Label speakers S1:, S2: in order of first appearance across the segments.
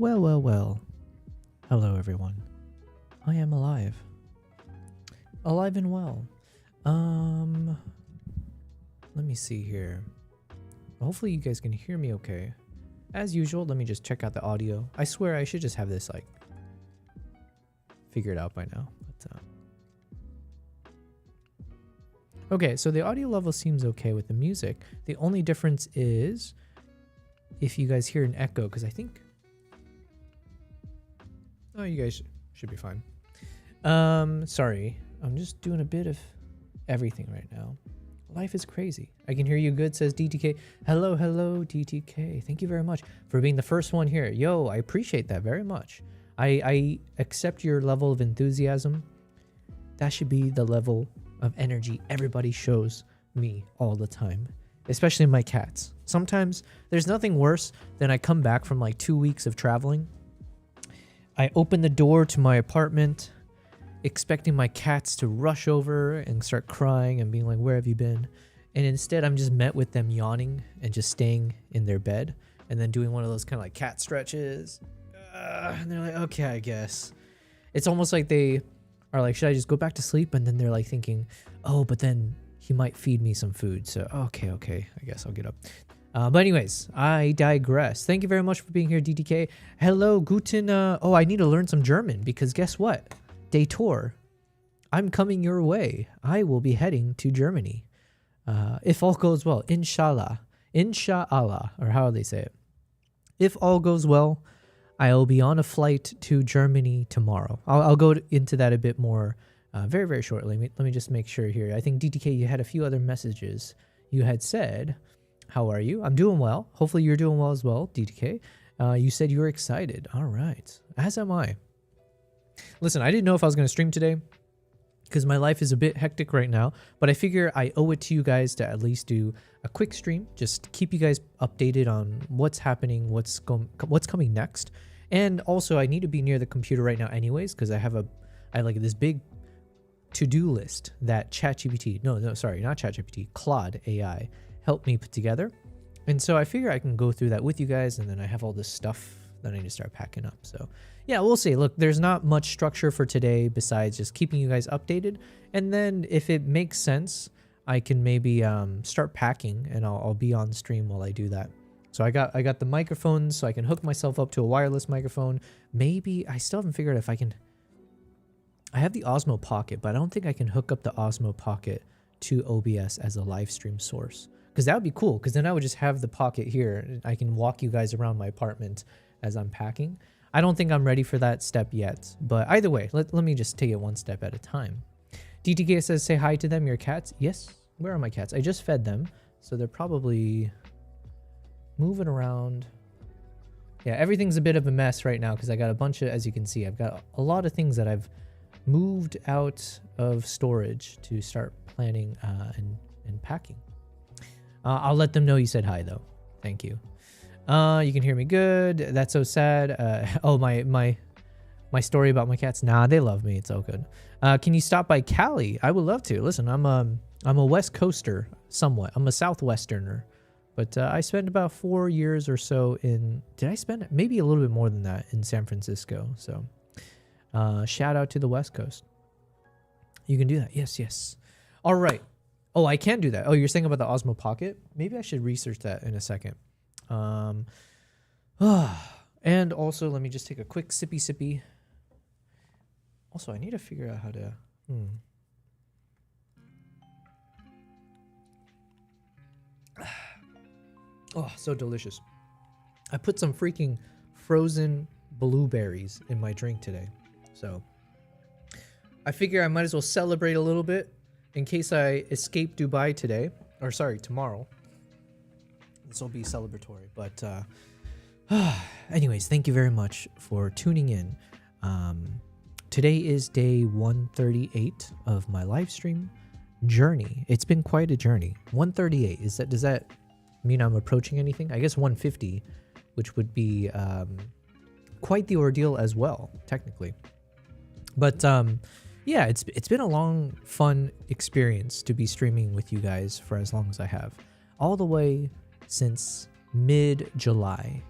S1: Well, well, well. Hello, everyone. I am alive. Alive and well. Let me see here. Hopefully you guys can hear me okay. As usual, let me just check out the audio. I swear I should just have this like figured out by now. But, okay, so the audio level seems okay with the music. The only difference is if you guys hear an echo, because I think... Oh, you guys should be fine. Sorry. I'm just doing a bit of everything right now. Life is crazy. I can hear you good, says DTK. Hello, hello, DTK. Thank you very much for being the first one here. Yo, I appreciate that very much. I accept your level of enthusiasm. That should be the level of energy everybody shows me all the time, especially my cats. Sometimes there's nothing worse than I come back from like 2 weeks of traveling. I open the door to my apartment, expecting my cats to rush over and start crying and being like, where have you been? And instead, I'm just met with them yawning and just staying in their bed and then doing one of those kind of like cat stretches. And they're like, okay, I guess. It's almost like they are like, should I just go back to sleep? And then they're like thinking, oh, but then he might feed me some food. So, okay, I guess I'll get up. But anyways, I digress. Thank you very much for being here, DTK. Hello, Guten. Oh, I need to learn some German because guess what? Day tour. I'm coming your way. I will be heading to Germany. If all goes well, inshallah. Inshallah, or how do they say it? If all goes well, I'll be on a flight to Germany tomorrow. I'll go into that a bit more very, very shortly. Let me just make sure here. I think DTK, you had a few other messages. You had said, how are you? I'm doing well. Hopefully you're doing well as well, DTK. You said you were excited. All right. As am I. Listen, I didn't know if I was going to stream today because my life is a bit hectic right now, but I figure I owe it to you guys to at least do a quick stream, just to keep you guys updated on what's happening, what's coming next. And also I need to be near the computer right now anyways, because I have like this big to-do list that ChatGPT, no, sorry, not ChatGPT, Claude AI helped me put together. And so I figure I can go through that with you guys, and then I have all this stuff that I need to start packing up. So yeah, we'll see. Look, there's not much structure for today besides just keeping you guys updated. And then if it makes sense, I can maybe start packing, and I'll be on stream while I do that. So I got the microphones, so I can hook myself up to a wireless microphone. Maybe I still haven't figured out if I can. I have the Osmo Pocket, but I don't think I can hook up the Osmo Pocket to OBS as a live stream source, because that would be cool. Because then I would just have the Pocket here, and I can walk you guys around my apartment as I'm packing. I don't think I'm ready for that step yet, but either way, let me just take it one step at a time. DTK says, say hi to them, your cats. Yes, where are my cats? I just fed them, so they're probably moving around. Yeah, everything's a bit of a mess right now because I got a bunch of, as you can see, I've got a lot of things that I've moved out of storage to start planning and packing. I'll let them know you said hi though. Thank you. You can hear me good. That's so sad. Oh, my story about my cats. Nah, they love me. It's all good. Can you stop by Cali? I would love to. Listen, I'm a West Coaster somewhat. I'm a Southwesterner, but I spent about 4 years or so in. Did I spend maybe a little bit more than that in San Francisco? So, shout out to the West Coast. You can do that. Yes. All right. Oh, I can do that. Oh, you're saying about the Osmo Pocket? Maybe I should research that in a second. And also let me just take a quick sippy. Also, I need to figure out how to Oh, so delicious. I put some freaking frozen blueberries in my drink today, so I figure I might as well celebrate a little bit in case I escape Dubai today, or sorry, tomorrow. This will be celebratory, but anyways, thank you very much for tuning in. Today is day 138 of my live stream journey. It's been quite a journey. 138, does that mean I'm approaching anything? I guess 150, which would be quite the ordeal as well, technically. But yeah, it's been a long, fun experience to be streaming with you guys for as long as I have, all the way since mid-July.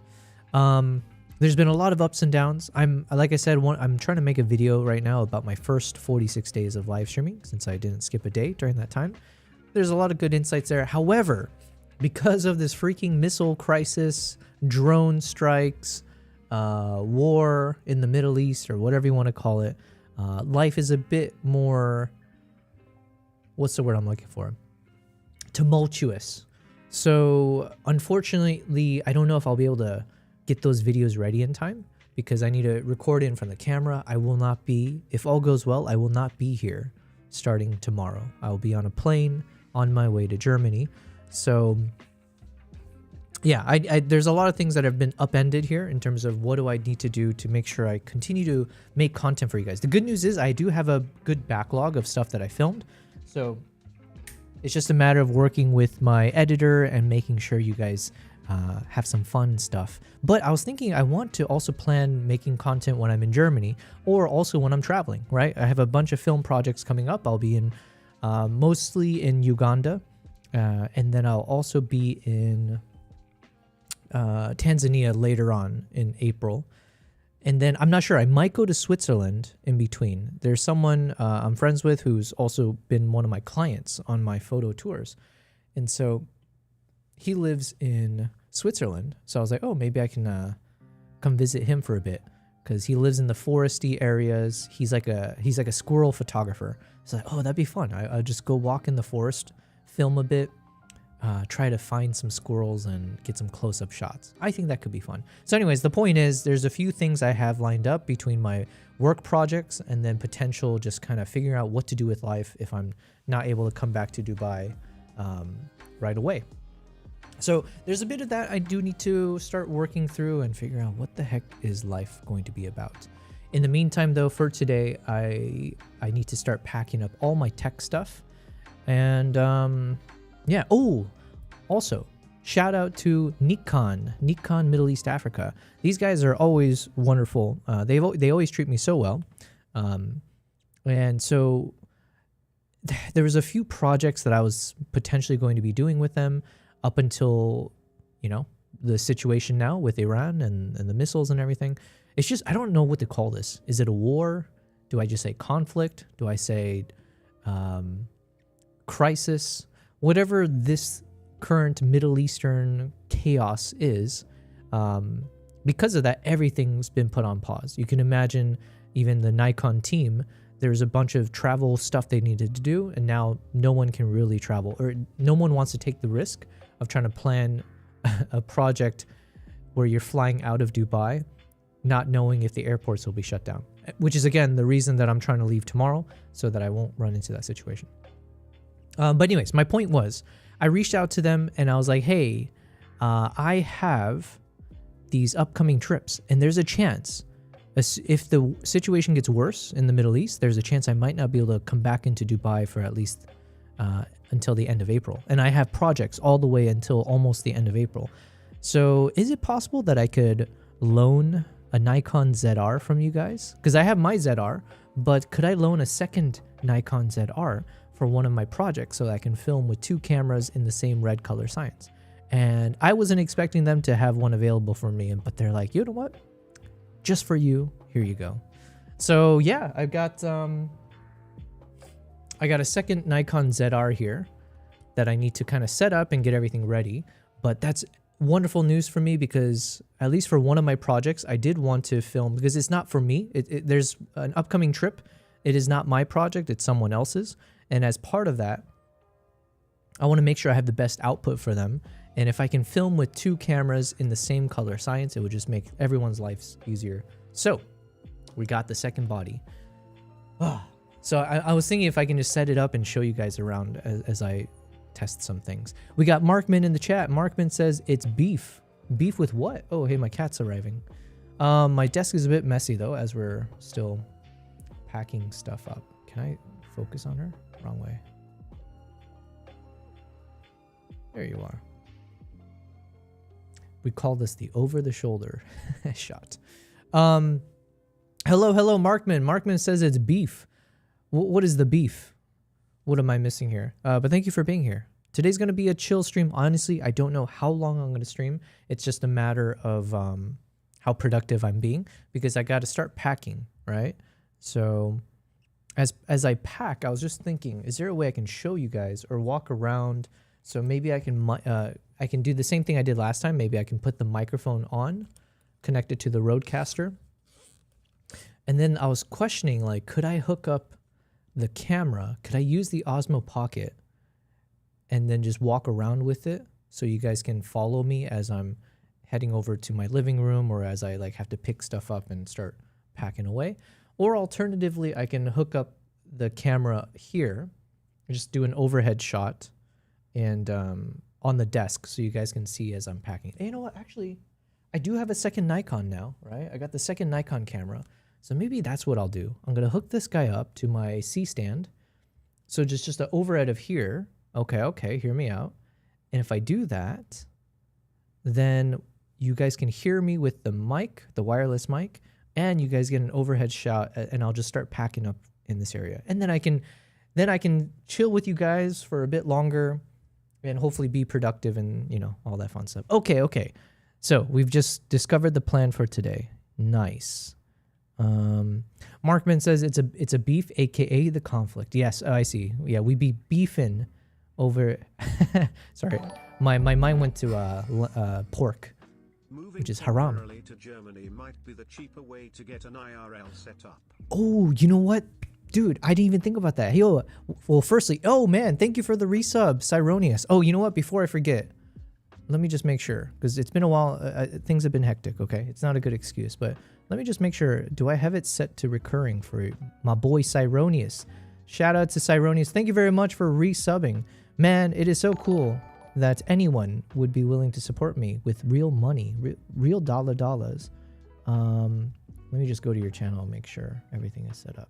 S1: there's been a lot of ups and downs. Like I said, I'm trying to make a video right now about my first 46 days of live streaming since I didn't skip a day during that time. There's a lot of good insights there. However, because of this freaking missile crisis, drone strikes, war in the Middle East, or whatever you want to call it, life is a bit more, what's the word I'm looking for? Tumultuous. So unfortunately, I don't know if I'll be able to get those videos ready in time because I need to record in from the camera. I will not be, if all goes well, I will not be here starting tomorrow. I will be on a plane on my way to Germany. So yeah, there's a lot of things that have been upended here in terms of what do I need to do to make sure I continue to make content for you guys. The good news is I do have a good backlog of stuff that I filmed. So it's just a matter of working with my editor and making sure you guys have some fun stuff. But I was thinking I want to also plan making content when I'm in Germany or also when I'm traveling, right? I have a bunch of film projects coming up. I'll be in mostly in Uganda, and then I'll also be in Tanzania later on in April. And then I'm not sure, I might go to Switzerland in between. There's someone I'm friends with who's also been one of my clients on my photo tours. And so he lives in Switzerland. So I was like, oh, maybe I can come visit him for a bit because he lives in the foresty areas. He's like a squirrel photographer. So like, oh, that'd be fun. I'll just go walk in the forest, film a bit, try to find some squirrels and get some close-up shots. I think that could be fun. So anyways, the point is there's a few things I have lined up between my work projects and then potential just kind of figuring out what to do with life if I'm not able to come back to Dubai right away. So there's a bit of that I do need to start working through and figure out what the heck is life going to be about. In the meantime, though, for today, I need to start packing up all my tech stuff. And yeah. Oh, also, shout out to Nikon Middle East Africa. These guys are always wonderful. They always treat me so well. And so there was a few projects that I was potentially going to be doing with them up until, you know, the situation now with Iran and the missiles and everything. It's just, I don't know what to call this. Is it a war? Do I just say conflict? Do I say crisis? Whatever this current Middle Eastern chaos is, because of that, everything's been put on pause. You can imagine even the Nikon team, there's a bunch of travel stuff they needed to do, and now no one can really travel, or no one wants to take the risk of trying to plan a project where you're flying out of Dubai, not knowing if the airports will be shut down, which is, again, the reason that I'm trying to leave tomorrow so that I won't run into that situation. But anyways, my point was, I reached out to them and I was like, hey, I have these upcoming trips and there's a chance if the situation gets worse in the Middle East, there's a chance I might not be able to come back into Dubai for at least until the end of April. And I have projects all the way until almost the end of April. So is it possible that I could loan a Nikon ZR from you guys? Because I have my ZR, but could I loan a second Nikon ZR for one of my projects so that I can film with two cameras in the same red color science? And I wasn't expecting them to have one available for me, but they're like, you know what? Just for you, here you go. So yeah, I got a second Nikon ZR here that I need to kind of set up and get everything ready. But that's wonderful news for me because at least for one of my projects, I did want to film because it's not for me. There's an upcoming trip. It is not my project, it's someone else's. And as part of that, I want to make sure I have the best output for them. And if I can film with two cameras in the same color science, it would just make everyone's lives easier. So we got the second body. So I was thinking if I can just set it up and show you guys around as I test some things. We got Markman in the chat. Markman says it's beef. Beef with what? Oh, hey, my cat's arriving. My desk is a bit messy though, as we're still packing stuff up. Can I focus on her? Wrong way. There you are. We call this the over-the-shoulder shot. Hello, Markman. Markman says it's beef. What is the beef? What am I missing here? But thank you for being here. Today's going to be a chill stream. Honestly, I don't know how long I'm going to stream. It's just a matter of how how productive I'm being, because I got to start packing, right? So as I pack, I was just thinking, is there a way I can show you guys or walk around? So maybe I can do the same thing I did last time. Maybe I can put the microphone on, connect it to the Rodecaster. And then I was questioning, like, could I hook up the camera? Could I use the Osmo Pocket and then just walk around with it so you guys can follow me as I'm heading over to my living room, or as I like have to pick stuff up and start packing away? Or alternatively, I can hook up the camera here, just do an overhead shot and on the desk so you guys can see as I'm packing. And you know what? Actually, I do have a second Nikon now, right? I got the second Nikon camera. So maybe that's what I'll do. I'm going to hook this guy up to my C stand. So just an overhead of here. Okay, hear me out. And if I do that, then you guys can hear me with the mic, the wireless mic, and you guys get an overhead shot, and I'll just start packing up in this area. And then I can chill with you guys for a bit longer and hopefully be productive and, you know, all that fun stuff. Okay. So we've just discovered the plan for today. Nice. Markman says it's a beef, aka the conflict. Yes, I see. Yeah, we be beefing over. Sorry, my mind went to pork, which is haram.
S2: To Germany might be the cheaper way to get an IRL set up.
S1: Oh, you know what, dude? I didn't even think about that. Yo, well, firstly, oh man, thank you for the resub, Cyronius. Oh, you know what? Before I forget, let me just make sure, because it's been a while. Things have been hectic. Okay, it's not a good excuse, but let me just make sure. Do I have it set to recurring for my boy Cyronius? Shout out to Cyronius. Thank you very much for resubbing. Man, it is so cool that anyone would be willing to support me with real money, real dollars. Let me just go to your channel and make sure everything is set up.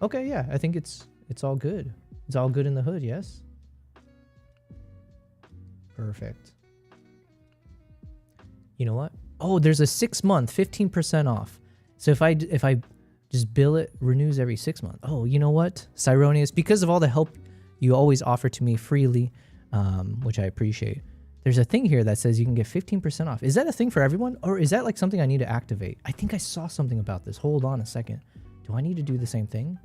S1: Okay, yeah, I think it's all good. It's all good in the hood, yes? Perfect. You know what? Oh, there's a 6-month, 15% off. So if I just bill it, renews every 6 months. Oh, you know what, Cyronius, because of all the help you always offer to me freely, which I appreciate, there's a thing here that says you can get 15% off. Is that a thing for everyone, or is that like something I need to activate? I think I saw something about this. Hold on a second. Do I need to do the same thing?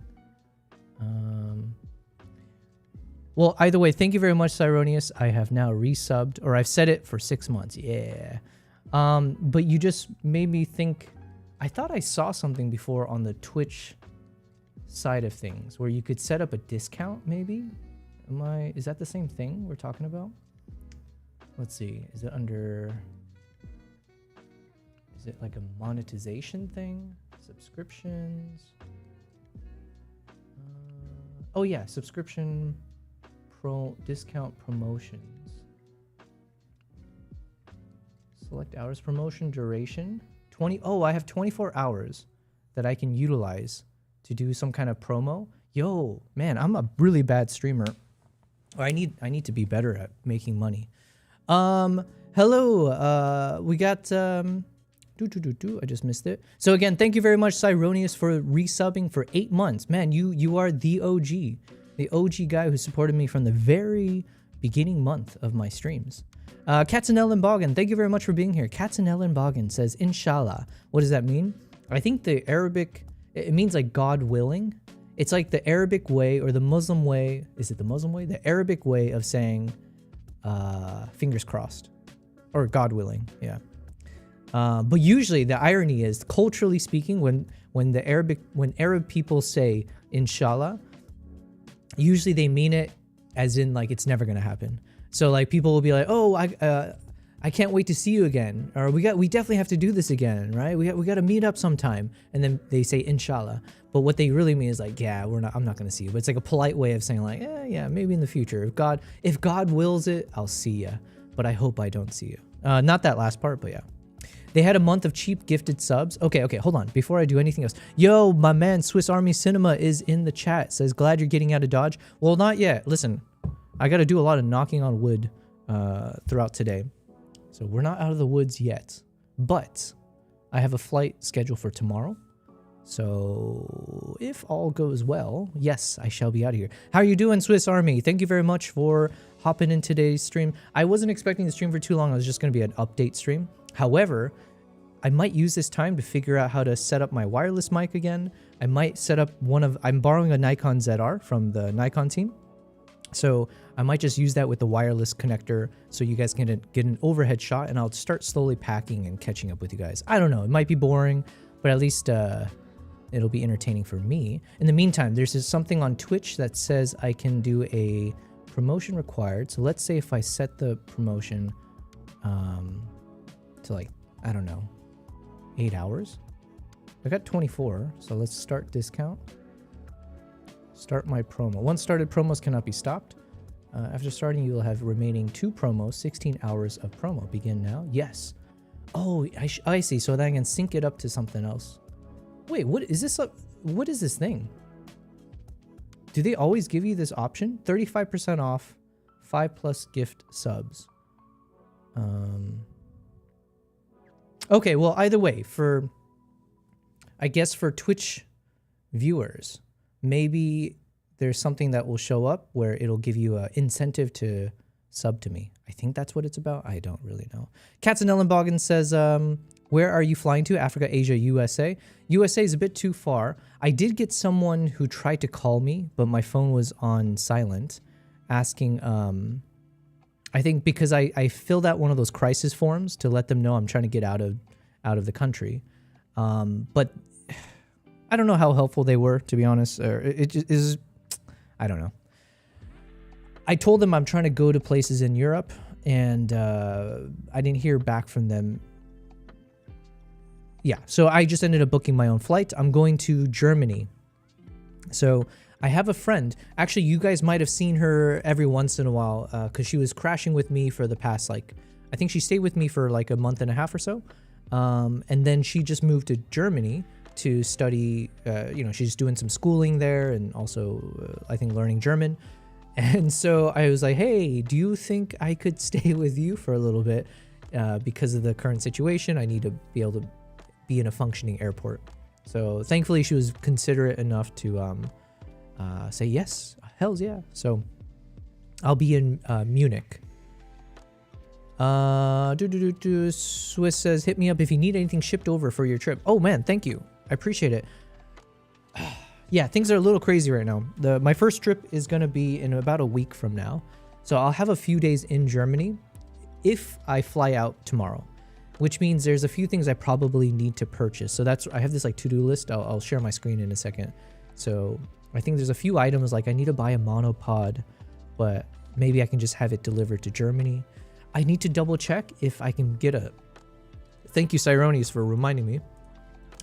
S1: Well, either way, thank you very much, Cyronius. I have now resubbed, or I've set it for 6 months. Yeah. But you just made me think. I thought I saw something before on the Twitch side of things where you could set up a discount, maybe? Is that the same thing we're talking about? Let's see. Is it like a monetization thing? Subscriptions? Oh yeah, subscription discount promotions. Select hours, promotion duration. I have 24 hours that I can utilize to do some kind of promo. Yo, man, I'm a really bad streamer. I need to be better at making money. Hello. We got I just missed it. So again, thank you very much, Cyronius, for resubbing for 8 months. Man, you are the OG guy who supported me from the very beginning month of my streams. Katzenellenbogen, thank you very much for being here. Katzenellenbogen says, Inshallah. What does that mean? I think the Arabic, it means like God willing. It's like the Arabic way or the Muslim way. Is it the Muslim way? The Arabic way of saying fingers crossed or God willing. Yeah. But usually the irony is, culturally speaking, when Arab people say Inshallah, usually they mean it as in like it's never gonna happen. So like people will be like, oh, I can't wait to see you again, or we definitely have to do this again, right? We got to meet up sometime, and then they say Inshallah, but what they really mean is like, yeah, I'm not gonna see you. But it's like a polite way of saying like, yeah, maybe in the future, if God wills it, I'll see you, but I hope I don't see you. Not that last part, but yeah. They had a month of cheap gifted subs. Okay, hold on. Before I do anything else, yo, my man Swiss Army Cinema is in the chat. Says, glad you're getting out of Dodge. Well, not yet. Listen, I got to do a lot of knocking on wood throughout today. So we're not out of the woods yet. But I have a flight scheduled for tomorrow. So if all goes well, yes, I shall be out of here. How are you doing, Swiss Army? Thank you very much for hopping in today's stream. I wasn't expecting the stream for too long. I was just going to be an update stream. However, I might use this time to figure out how to set up my wireless mic again. I might set up I'm borrowing a Nikon ZR from the Nikon team. So I might just use that with the wireless connector so you guys can get an overhead shot, and I'll start slowly packing and catching up with you guys. I don't know. It might be boring, but at least it'll be entertaining for me. In the meantime, there's something on Twitch that says I can do a promotion required. So let's say if I set the promotion to like, I don't know, 8 hours. I got 24, so let's start discount. Start my promo. Once started, promos cannot be stopped. After starting, you will have remaining 2 promos, 16 hours of promo. Begin now. Yes. Oh, I see. So then I can sync it up to something else. Wait, what is this? What is this thing? Do they always give you this option? 35% off, 5+ gift subs. Okay, well, either way, I guess for Twitch viewers, maybe there's something that will show up where it'll give you an incentive to sub to me. I think that's what it's about. I don't really know. Katzenellenbogen says, where are you flying to? Africa, Asia, USA. USA is a bit too far. I did get someone who tried to call me, but my phone was on silent, asking, I think because I filled out one of those crisis forms to let them know I'm trying to get out of the country. But I don't know how helpful they were, to be honest. Or it just is, I don't know. I told them I'm trying to go to places in Europe, and I didn't hear back from them. Yeah, so I just ended up booking my own flight. I'm going to Germany. So I have a friend. Actually, you guys might have seen her every once in a while because she was crashing with me for the past, like, I think she stayed with me for like a month and a half or so. And then she just moved to Germany to study, she's doing some schooling there and also, I think, learning German. And so I was like, hey, do you think I could stay with you for a little bit? Because of the current situation, I need to be able to be in a functioning airport. So thankfully she was considerate enough to say yes, hells yeah. So I'll be in Munich. Swiss says, hit me up if you need anything shipped over for your trip. Oh man, thank you. I appreciate it. Yeah, things are a little crazy right now. My first trip is going to be in about a week from now. So I'll have a few days in Germany if I fly out tomorrow, which means there's a few things I probably need to purchase. So I have this like to-do list. I'll share my screen in a second. So I think there's a few items like I need to buy a monopod, but maybe I can just have it delivered to Germany. I need to double check if I can get thank you Cyronius for reminding me.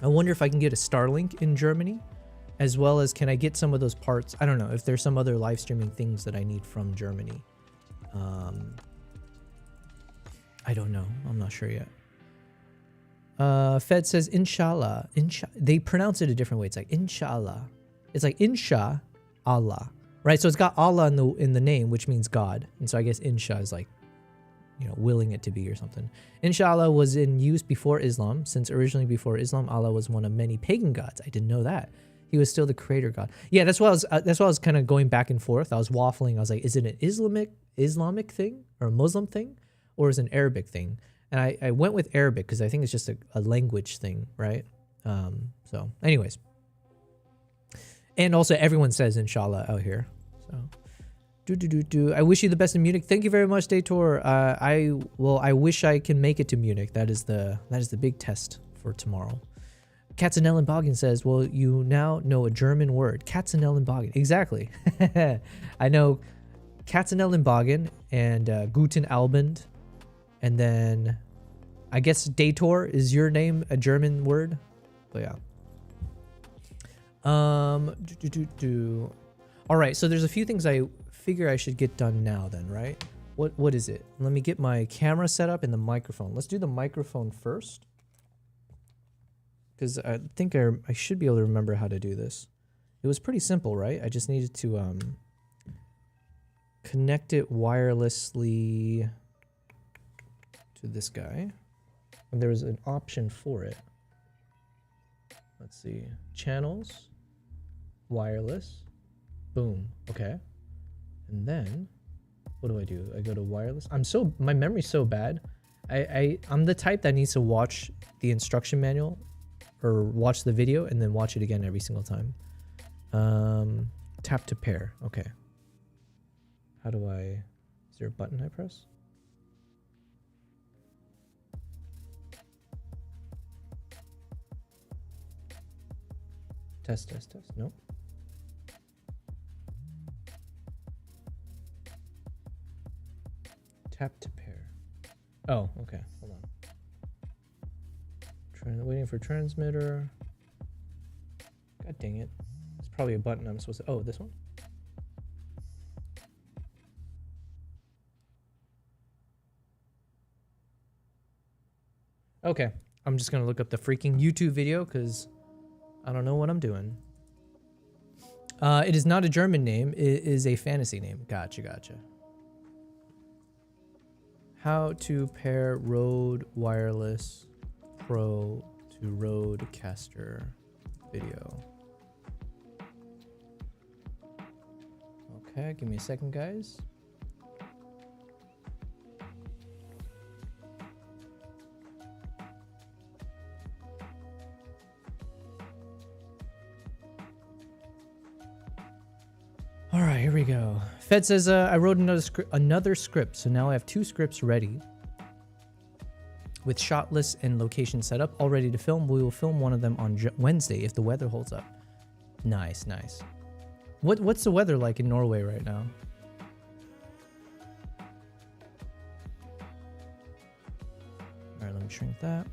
S1: I wonder if I can get a Starlink in Germany, as well as can I get some of those parts. I don't know if there's some other live streaming things that I need from Germany. I don't know. I'm not sure yet. Fed says inshallah. They pronounce it a different way. It's like inshallah. It's like insha Allah, right? So it's got Allah in the name, which means God. And so I guess insha is like, willing it to be or something. Inshallah was in use before Islam, since originally before Islam, Allah was one of many pagan gods. I didn't know that. He was still the creator God. Yeah, that's why I was kind of going back and forth. I was waffling. I was like, is it an Islamic thing or a Muslim thing, or is it an Arabic thing? And I went with Arabic because I think it's just a language thing, right? So anyways. And also everyone says inshallah out here. So I wish you the best in Munich. Thank you very much, Daytor. I wish I can make it to Munich. That is the big test for tomorrow. Katzenellenbogen says, well, you now know a German word. Katzenellenbogen. Exactly. I know Katzenellenbogen and Guten Abend. And then I guess Daytor is your name, a German word. But yeah. All right, so there's a few things I figure I should get done now then, right? What is it? Let me get my camera set up and the microphone. Let's do the microphone first, because I think I should be able to remember how to do this. It was pretty simple, right? I just needed to connect it wirelessly to this guy, and there was an option for it. Let's see, channels, wireless, boom, okay. And then What do? I go to wireless. My memory's so bad. I'm the type that needs to watch the instruction manual or watch the video and then watch it again every single time. Tap to pair. Okay. How do I... Is there a button I press? Test. Nope. Tap to pair. Oh, okay. Hold on. Waiting for transmitter. God dang it. It's probably a button I'm supposed to... Oh, this one? Okay. I'm just going to look up the freaking YouTube video because I don't know what I'm doing. It is not a German name. It is a fantasy name. Gotcha. How to pair Rode Wireless Pro to Rodecaster video. Okay, give me a second, guys. All right, here we go. Fed says, I wrote another script, so now I have 2 scripts ready. With shot list and location set up, all ready to film. We will film one of them on Wednesday if the weather holds up. Nice. What's the weather like in Norway right now? All right, let me shrink that.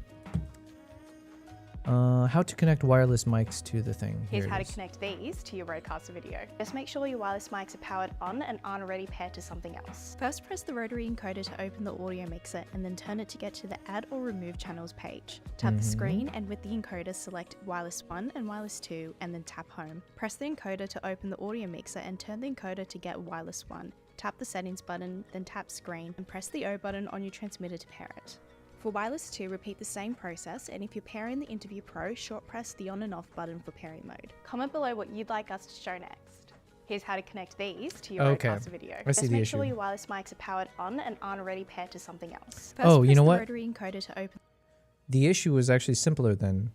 S1: How to connect wireless mics to the thing.
S3: Here's how to connect these to your Rodecaster video. Just make sure your wireless mics are powered on and aren't already paired to something else. First, press the rotary encoder to open the audio mixer and then turn it to get to the add or remove channels page. Tap the screen and with the encoder select wireless 1 and wireless 2 and then tap home. Press the encoder to open the audio mixer and turn the encoder to get wireless 1. Tap the settings button, then tap screen and press the O button on your transmitter to pair it. For wireless 2, repeat the same process, and if you're pairing the Interview Pro, short press the on and off button for pairing mode. Comment below what you'd like us to show next. Here's how to connect these to your Rodecaster video.
S1: I see
S3: Just
S1: the
S3: make
S1: issue.
S3: sure your wireless mics are powered on and aren't already paired to something else. First,
S1: Oh, you
S3: press
S1: know
S3: the
S1: what?
S3: rotary encoder to open.
S1: The issue is actually simpler than...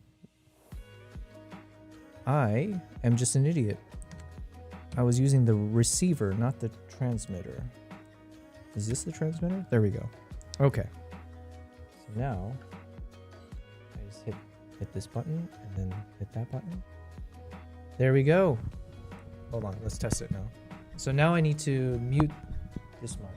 S1: I am just an idiot. I was using the receiver, not the transmitter. Is this the transmitter? There we go. Okay. So now... I just hit this button and then hit that button. There we go. Hold on, let's test it now. So now I need to mute this mic.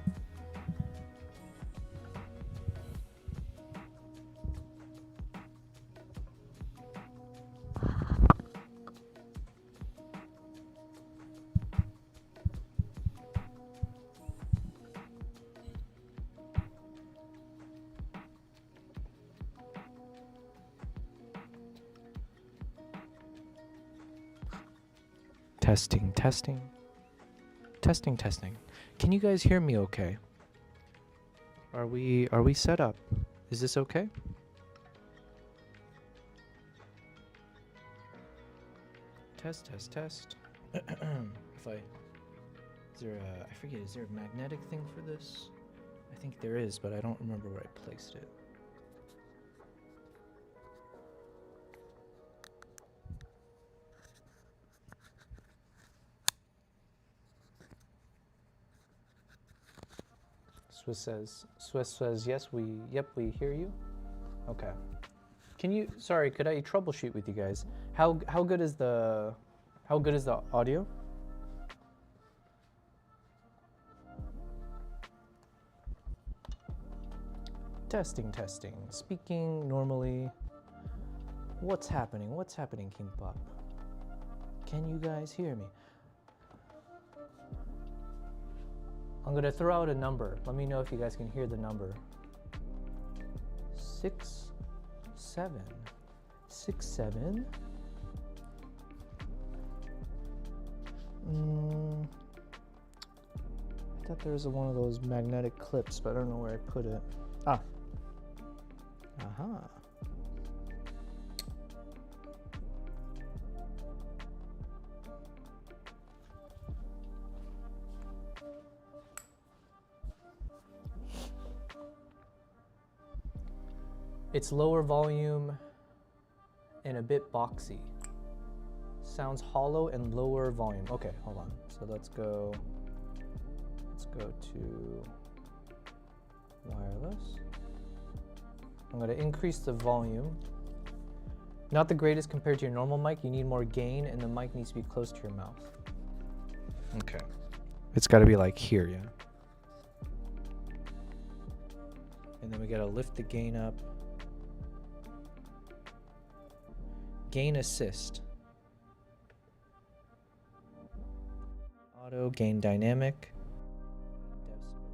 S1: Testing. Can you guys hear me okay? Are we set up? Is this okay? Test. If I forget, is there a magnetic thing for this? I think there is, but I don't remember where I placed it. Swiss says, yes, we hear you. Okay. Could I troubleshoot with you guys? How good is the audio? Testing. Speaking normally. What's happening, Kimbap? Can you guys hear me? I'm gonna throw out a number. Let me know if you guys can hear the number. 6767. I thought there was one of those magnetic clips, but I don't know where I put it. Aha. It's lower volume and a bit boxy. Sounds hollow and lower volume. Okay, hold on. So let's go to wireless. I'm gonna increase the volume. Not the greatest compared to your normal mic. You need more gain and the mic needs to be close to your mouth. Okay. It's gotta be like here, yeah? And then we gotta lift the gain up. Gain assist. Auto, gain dynamic.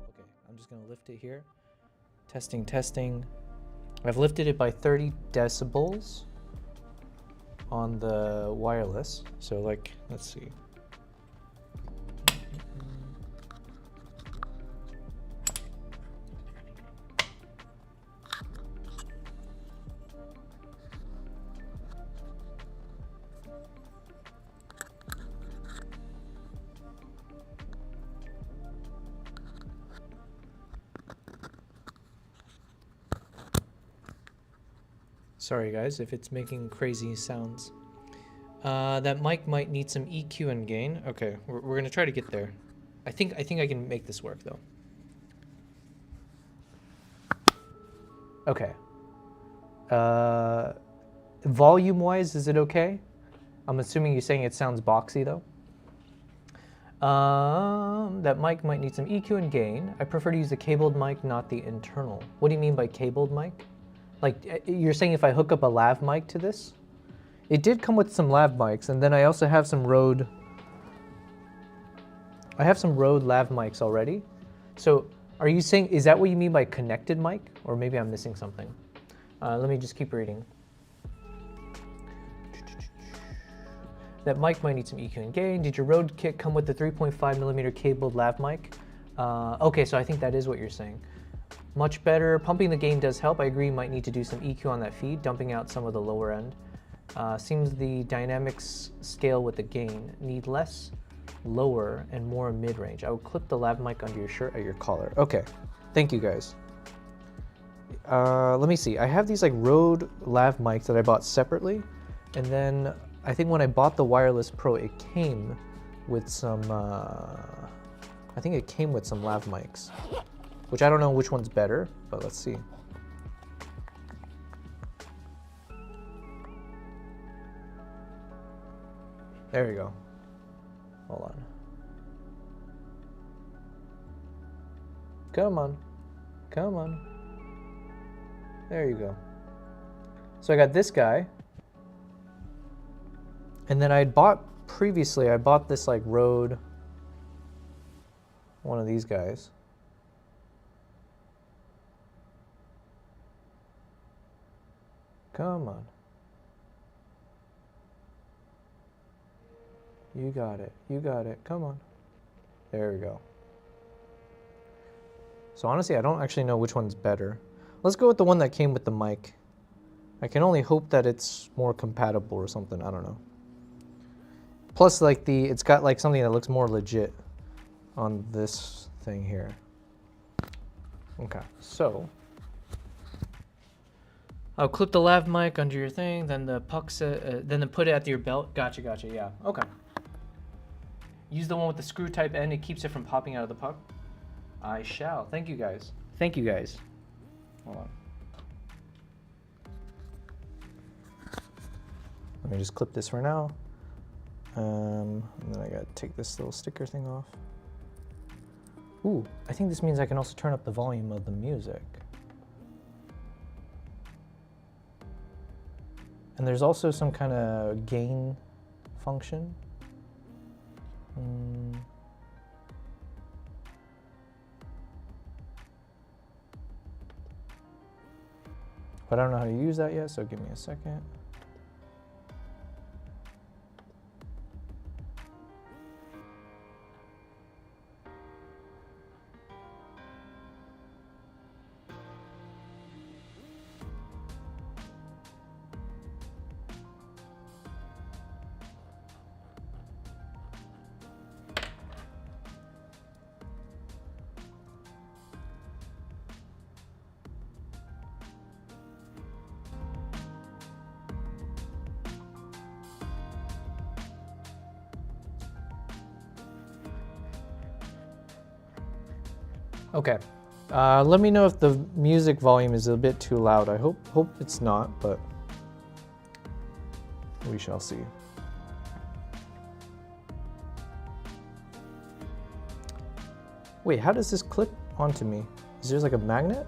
S1: Okay, I'm just gonna lift it here. Testing, testing. I've lifted it by 30 decibels on the wireless. So like, let's see. Sorry guys if it's making crazy sounds. That mic might need some EQ and gain. Okay, we're gonna try to get there. I think I can make this work though. Okay. Volume wise, is it okay? I'm assuming you're saying it sounds boxy though. That mic might need some EQ and gain. I prefer to use the cabled mic, not the internal. What do you mean by cabled mic? Like, you're saying if I hook up a lav mic to this? It did come with some lav mics, and then I also have some Rode. I have some Rode lav mics already. So, are you saying, is that what you mean by connected mic? Or maybe I'm missing something. Let me just keep reading. That mic might need some EQ and gain. Did your Rode kit come with the 3.5mm cabled lav mic? Okay, so I think that is what you're saying. Much better. Pumping the gain does help. I agree you might need to do some EQ on that feed, dumping out some of the lower end. Seems the dynamics scale with the gain. Need less lower and more mid-range. I will clip the lav mic under your shirt at your collar. Okay, thank you guys. Let me see. I have these like Rode lav mics that I bought separately. And then I think when I bought the Wireless Pro, it came with some, I think it came with some lav mics. Which I don't know which one's better, but let's see. There we go. Hold on. Come on. Come on. There you go. So I got this guy. And then I bought previously, I bought this like Rode, one of these guys. Come on. You got it. You got it. Come on. There we go. So honestly, I don't actually know which one's better. Let's go with the one that came with the mic. I can only hope that it's more compatible or something. I don't know. Plus, like it's got like something that looks more legit on this thing here. Okay, so I'll clip the lav mic under your thing, then the puck then put it at your belt. Gotcha, gotcha. Yeah. Okay. Use the one with the screw type end. It keeps it from popping out of the puck. I shall. Thank you guys. Thank you guys. Hold on. Let me just clip this for now. And then I gotta take this little sticker thing off. Ooh, I think this means I can also turn up the volume of the music. And there's also some kind of gain function. But I don't know how to use that yet, so give me a second. Okay. Let me know if the music volume is a bit too loud. I hope it's not, but we shall see. Wait, how does this clip onto me? Is there like a magnet?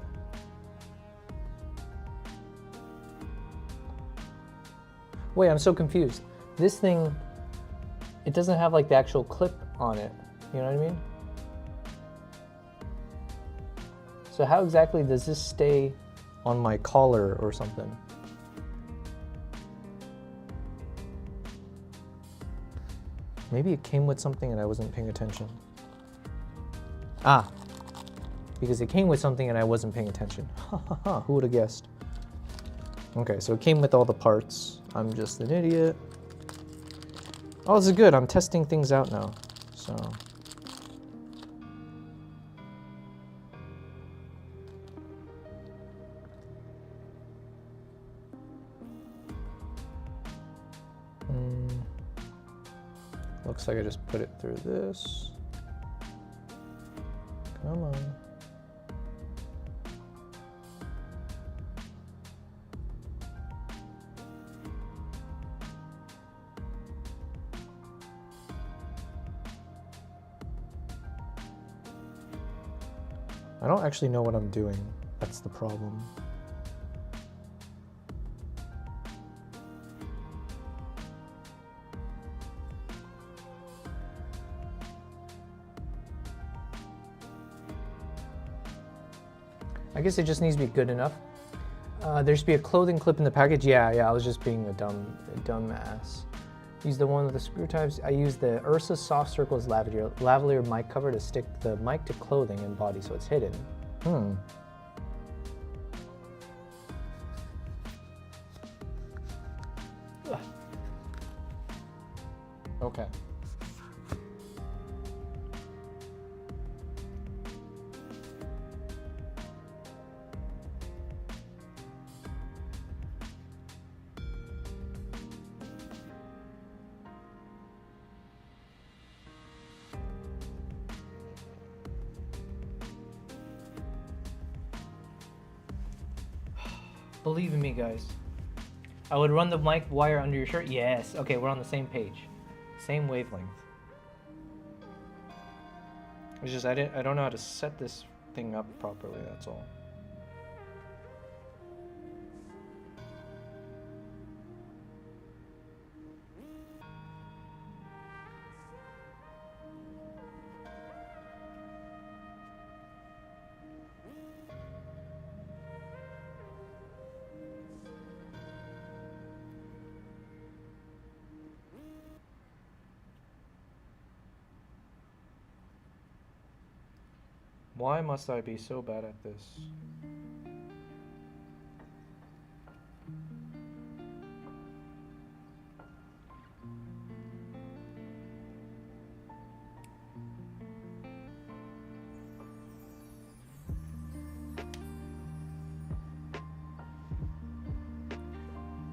S1: Wait, I'm so confused. This thing, it doesn't have like the actual clip on it. You know what I mean? So how exactly does this stay on my collar or something? Maybe it came with something and I wasn't paying attention. Ah, because it came with something and I wasn't paying attention. Ha ha ha, who would have guessed? Okay, so it came with all the parts. I'm just an idiot. Oh, this is good. I'm testing things out now, so. Looks like I just put it through this. Come on. I don't actually know what I'm doing. That's the problem. I guess it just needs to be good enough. There should be a clothing clip in the package. Yeah, I was just being a dumb ass. Use the one with the screw types. I use the Ursa Soft Circles lavalier mic cover to stick the mic to clothing and body so it's hidden. Okay. Believe in me, guys. I would run the mic wire under your shirt. Yes. Okay, we're on the same page. Same wavelength. It's just I don't know how to set this thing up properly, that's all. Why must I be so bad at this?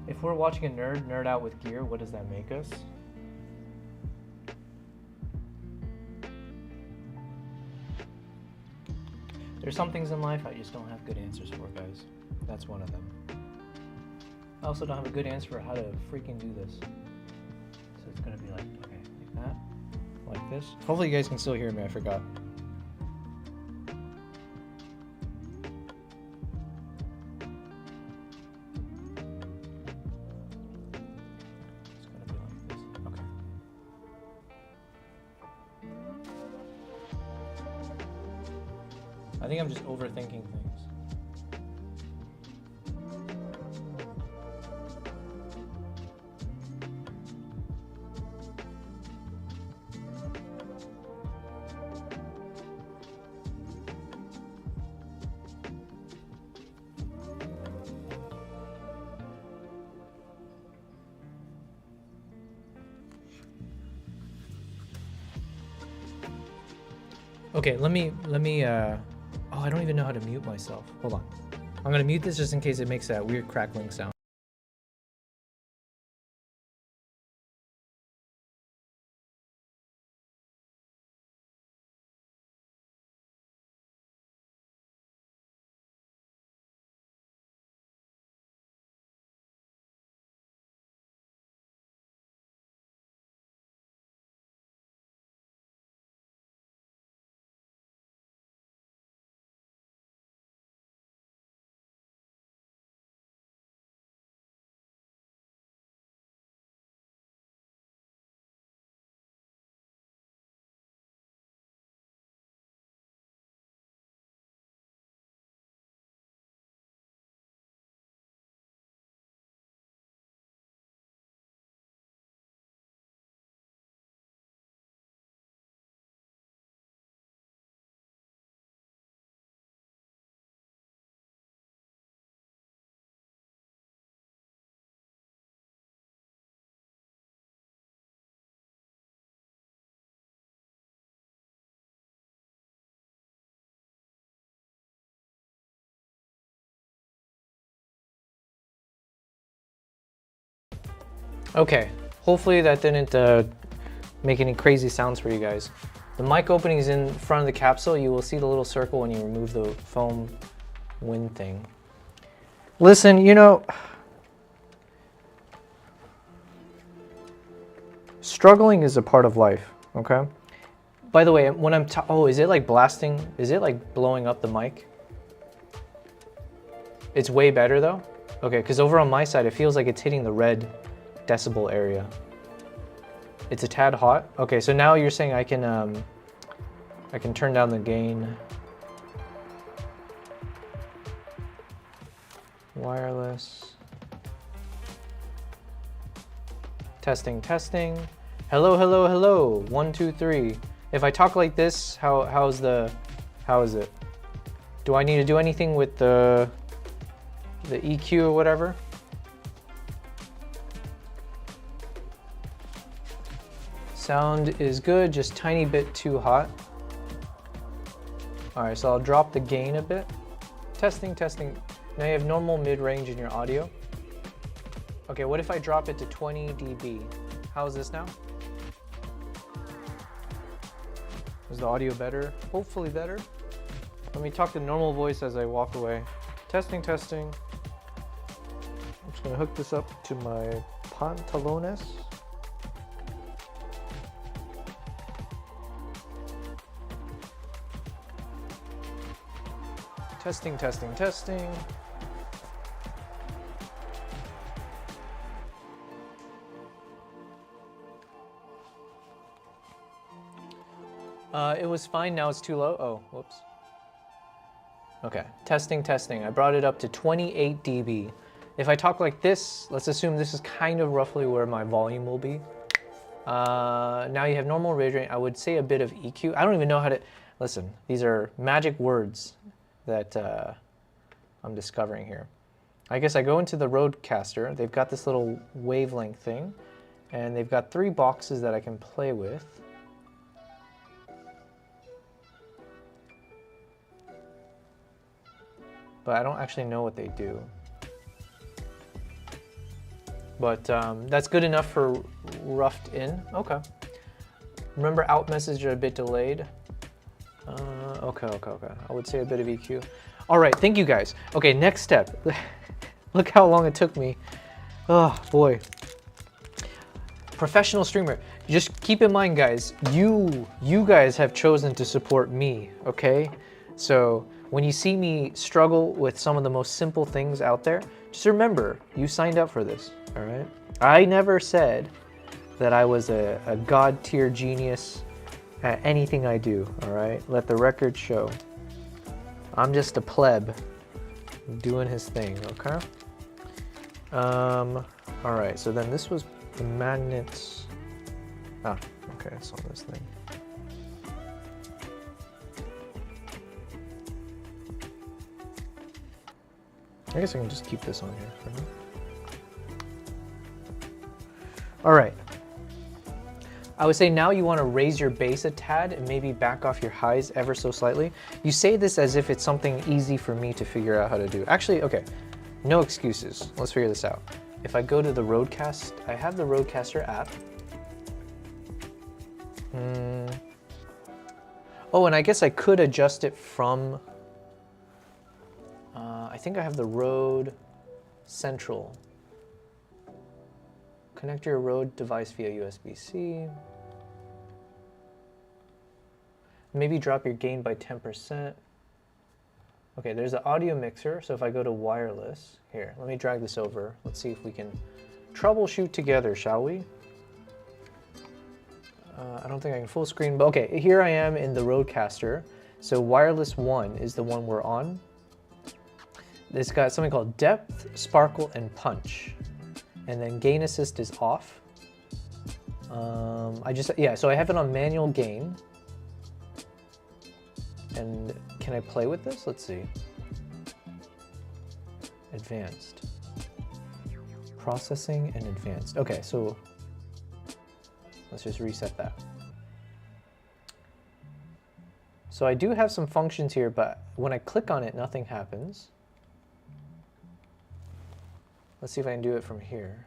S1: If we're watching a nerd out with gear, what does that make us? There's some things in life I just don't have good answers for, guys. That's one of them. I also don't have a good answer for how to freaking do this. So it's gonna be like, okay, like that, like this. Hopefully you guys can still hear me, I forgot. It's gonna be like this, okay. I think I'm just overthinking things. Okay, let me oh, I don't even know how to mute myself. Hold on. I'm gonna mute this just in case it makes that weird crackling sound. Okay, hopefully that didn't make any crazy sounds for you guys. The mic opening is in front of the capsule. You will see the little circle when you remove the foam wind thing. Listen, you know, struggling is a part of life, okay? By the way, when I'm oh, is it like blasting? Is it like blowing up the mic? It's way better though? Okay, because over on my side, it feels like it's hitting the red decibel area. It's a tad hot. Okay, so now you're saying I can turn down the gain. Wireless. Testing, testing. Hello, hello, hello. 1, 2, 3. If I talk like this, how is it? Do I need to do anything with the EQ or whatever? Sound is good, just tiny bit too hot. All right, so I'll drop the gain a bit. Testing, testing. Now you have normal mid-range in your audio. Okay, what if I drop it to 20 dB? How's this now? Is the audio better? Hopefully better. Let me talk to normal voice as I walk away. Testing, testing. I'm just gonna hook this up to my pantalones. Testing, testing, testing. It was fine, now it's too low. Oh, whoops. Okay, testing, testing. I brought it up to 28 dB. If I talk like this, let's assume this is kind of roughly where my volume will be. Now you have normal range. I would say a bit of EQ. I don't even know how to, listen, these are magic words that I'm discovering here. I guess I go into the Rodecaster. They've got this little wavelength thing, and they've got 3 boxes that I can play with. But I don't actually know what they do. But that's good enough for roughed in. Okay. Remember, out message are a bit delayed. Okay. I would say a bit of EQ. All right, thank you guys. Okay, next step. Look how long it took me. Oh boy. Professional streamer. Just keep in mind, guys, you guys have chosen to support me, okay? So when you see me struggle with some of the most simple things out there, just remember, you signed up for this, all right? I never said that I was a god tier genius at anything I do, all right? Let the record show. I'm just a pleb doing his thing, okay? All right, so then this was the magnets. Ah, okay, it's on this thing. I guess I can just keep this on here for now. All right. I would say now you want to raise your bass a tad and maybe back off your highs ever so slightly. You say this as if it's something easy for me to figure out how to do. Actually, okay, no excuses. Let's figure this out. If I go to the Rodecast, I have the Rodecaster app. Oh, and I guess I could adjust it from, I think I have the Rode Central. Connect your Rode device via USB-C. Maybe drop your gain by 10%. Okay, there's an audio mixer, so if I go to wireless, here, let me drag this over. Let's see if we can troubleshoot together, shall we? I don't think I can full screen, but okay, here I am in the Rodecaster. So wireless 1 is the one we're on. It's got something called depth, sparkle, and punch. And then gain assist is off. So I have it on manual gain. And can I play with this? Let's see. Advanced. Processing and advanced. Okay, so let's just reset that. So I do have some functions here, but when I click on it, nothing happens. Let's see if I can do it from here.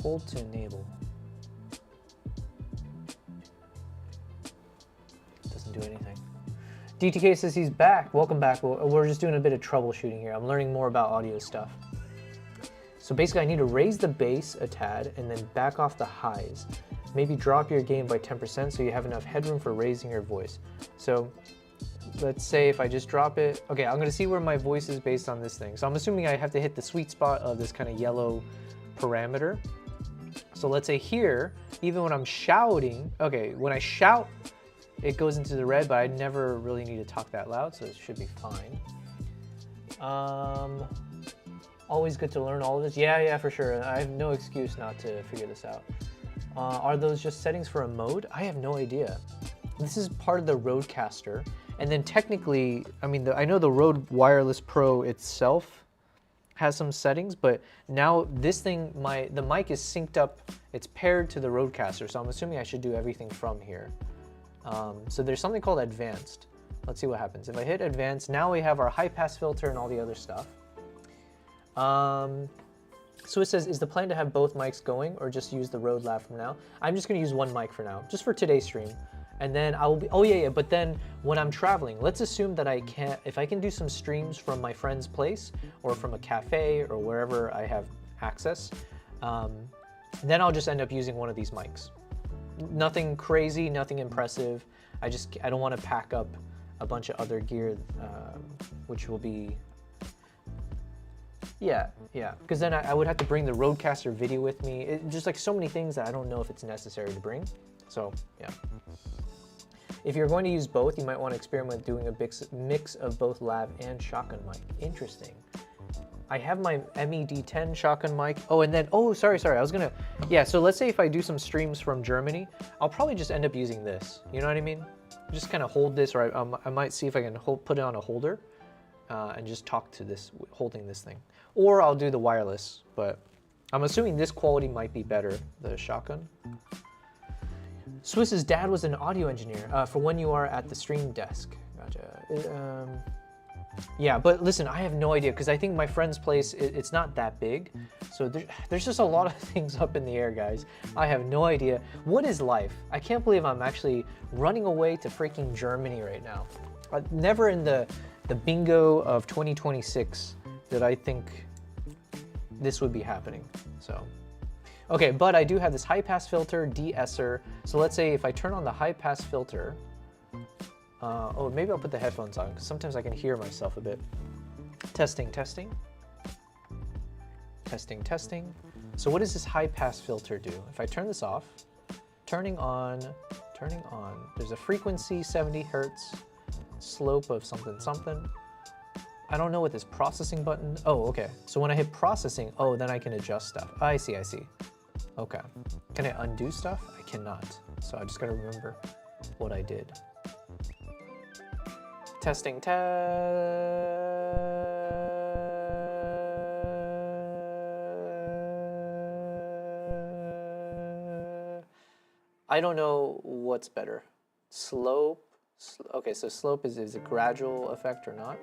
S1: Hold to enable. Doesn't do anything. DTK says he's back. Welcome back. We're just doing a bit of troubleshooting here. I'm learning more about audio stuff. So basically I need to raise the bass a tad and then back off the highs. Maybe drop your gain by 10% so you have enough headroom for raising your voice. So let's say if I just drop it, okay, I'm gonna see where my voice is based on this thing. So I'm assuming I have to hit the sweet spot of this kind of yellow parameter. So let's say here, even when I'm shouting, okay, when I shout, it goes into the red, but I never really need to talk that loud, so it should be fine. Always good to learn all of this. Yeah, for sure. I have no excuse not to figure this out. Are those just settings for a mode? I have no idea. This is part of the Rodecaster. And then technically, I mean, I know the Rode Wireless Pro itself has some settings, but now this thing, the mic is synced up, it's paired to the Rodecaster, so I'm assuming I should do everything from here. So there's something called advanced. Let's see what happens. If I hit advanced, now we have our high pass filter and all the other stuff. So it says, is the plan to have both mics going or just use the Rode Lab from now? I'm just gonna use one mic for now, just for today's stream. And then I will be, oh yeah, but then when I'm traveling, let's assume that if I can do some streams from my friend's place or from a cafe or wherever I have access, then I'll just end up using one of these mics. Nothing crazy, nothing impressive. I don't want to pack up a bunch of other gear, which will be, yeah, because then I would have to bring the Rodecaster video with me. Just like so many things that I don't know if it's necessary to bring. So yeah. If you're going to use both, you might want to experiment with doing a mix of both lav and shotgun mic. Interesting. I have my MED10 shotgun mic. Oh, and then, oh, sorry. I was gonna, yeah, so let's say if I do some streams from Germany, I'll probably just end up using this. You know what I mean? Just kind of hold this, or I might see if I can put it on a holder and just talk to this, holding this thing. Or I'll do the wireless, but I'm assuming this quality might be better, the shotgun. Swiss's dad was an audio engineer for when you are at the stream desk. Gotcha. Yeah, but listen, I have no idea because I think my friend's place, it's not that big. So there's just a lot of things up in the air, guys. I have no idea. What is life? I can't believe I'm actually running away to freaking Germany right now. Never in the bingo of 2026 did I think this would be happening, so. Okay, but I do have this high pass filter, de-esser. So let's say if I turn on the high pass filter, oh, maybe I'll put the headphones on because sometimes I can hear myself a bit. Testing. So what does this high pass filter do? If I turn this off, turning on, there's a frequency, 70 Hertz, slope of something. I don't know what this processing button, oh, okay. So when I hit processing, oh, then I can adjust stuff. I see. Okay. Can I undo stuff? I cannot. So I just gotta remember what I did. Testing. I don't know what's better. Slope. Okay, so slope is a gradual effect or not?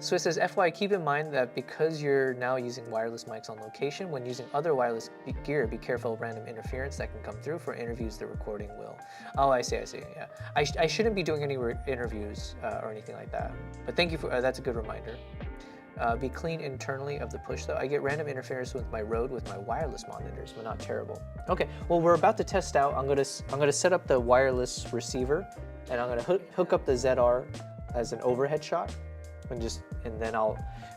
S1: So it says, FYI, keep in mind that because you're now using wireless mics on location, when using other wireless gear, be careful of random interference that can come through. For interviews, the recording will. Oh, I see, yeah. I shouldn't be doing any interviews or anything like that. But thank you for, that's a good reminder. Be clean internally of the push though. I get random interference with my Rode with my wireless monitors, but not terrible. Okay, well, we're about to test out. I'm gonna set up the wireless receiver and I'm gonna hook up the ZR as an overhead shot. And then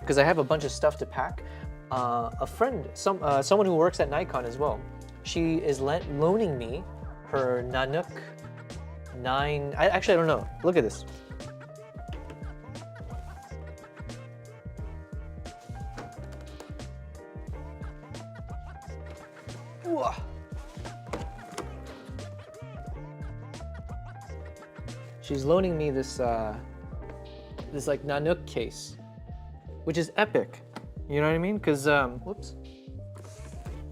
S1: because I have a bunch of stuff to pack. A friend, someone who works at Nikon as well, she is loaning me her Nanook 9, actually I don't know, look at this. Whoa. She's loaning me this like Nanook case, which is epic. You know what I mean? Because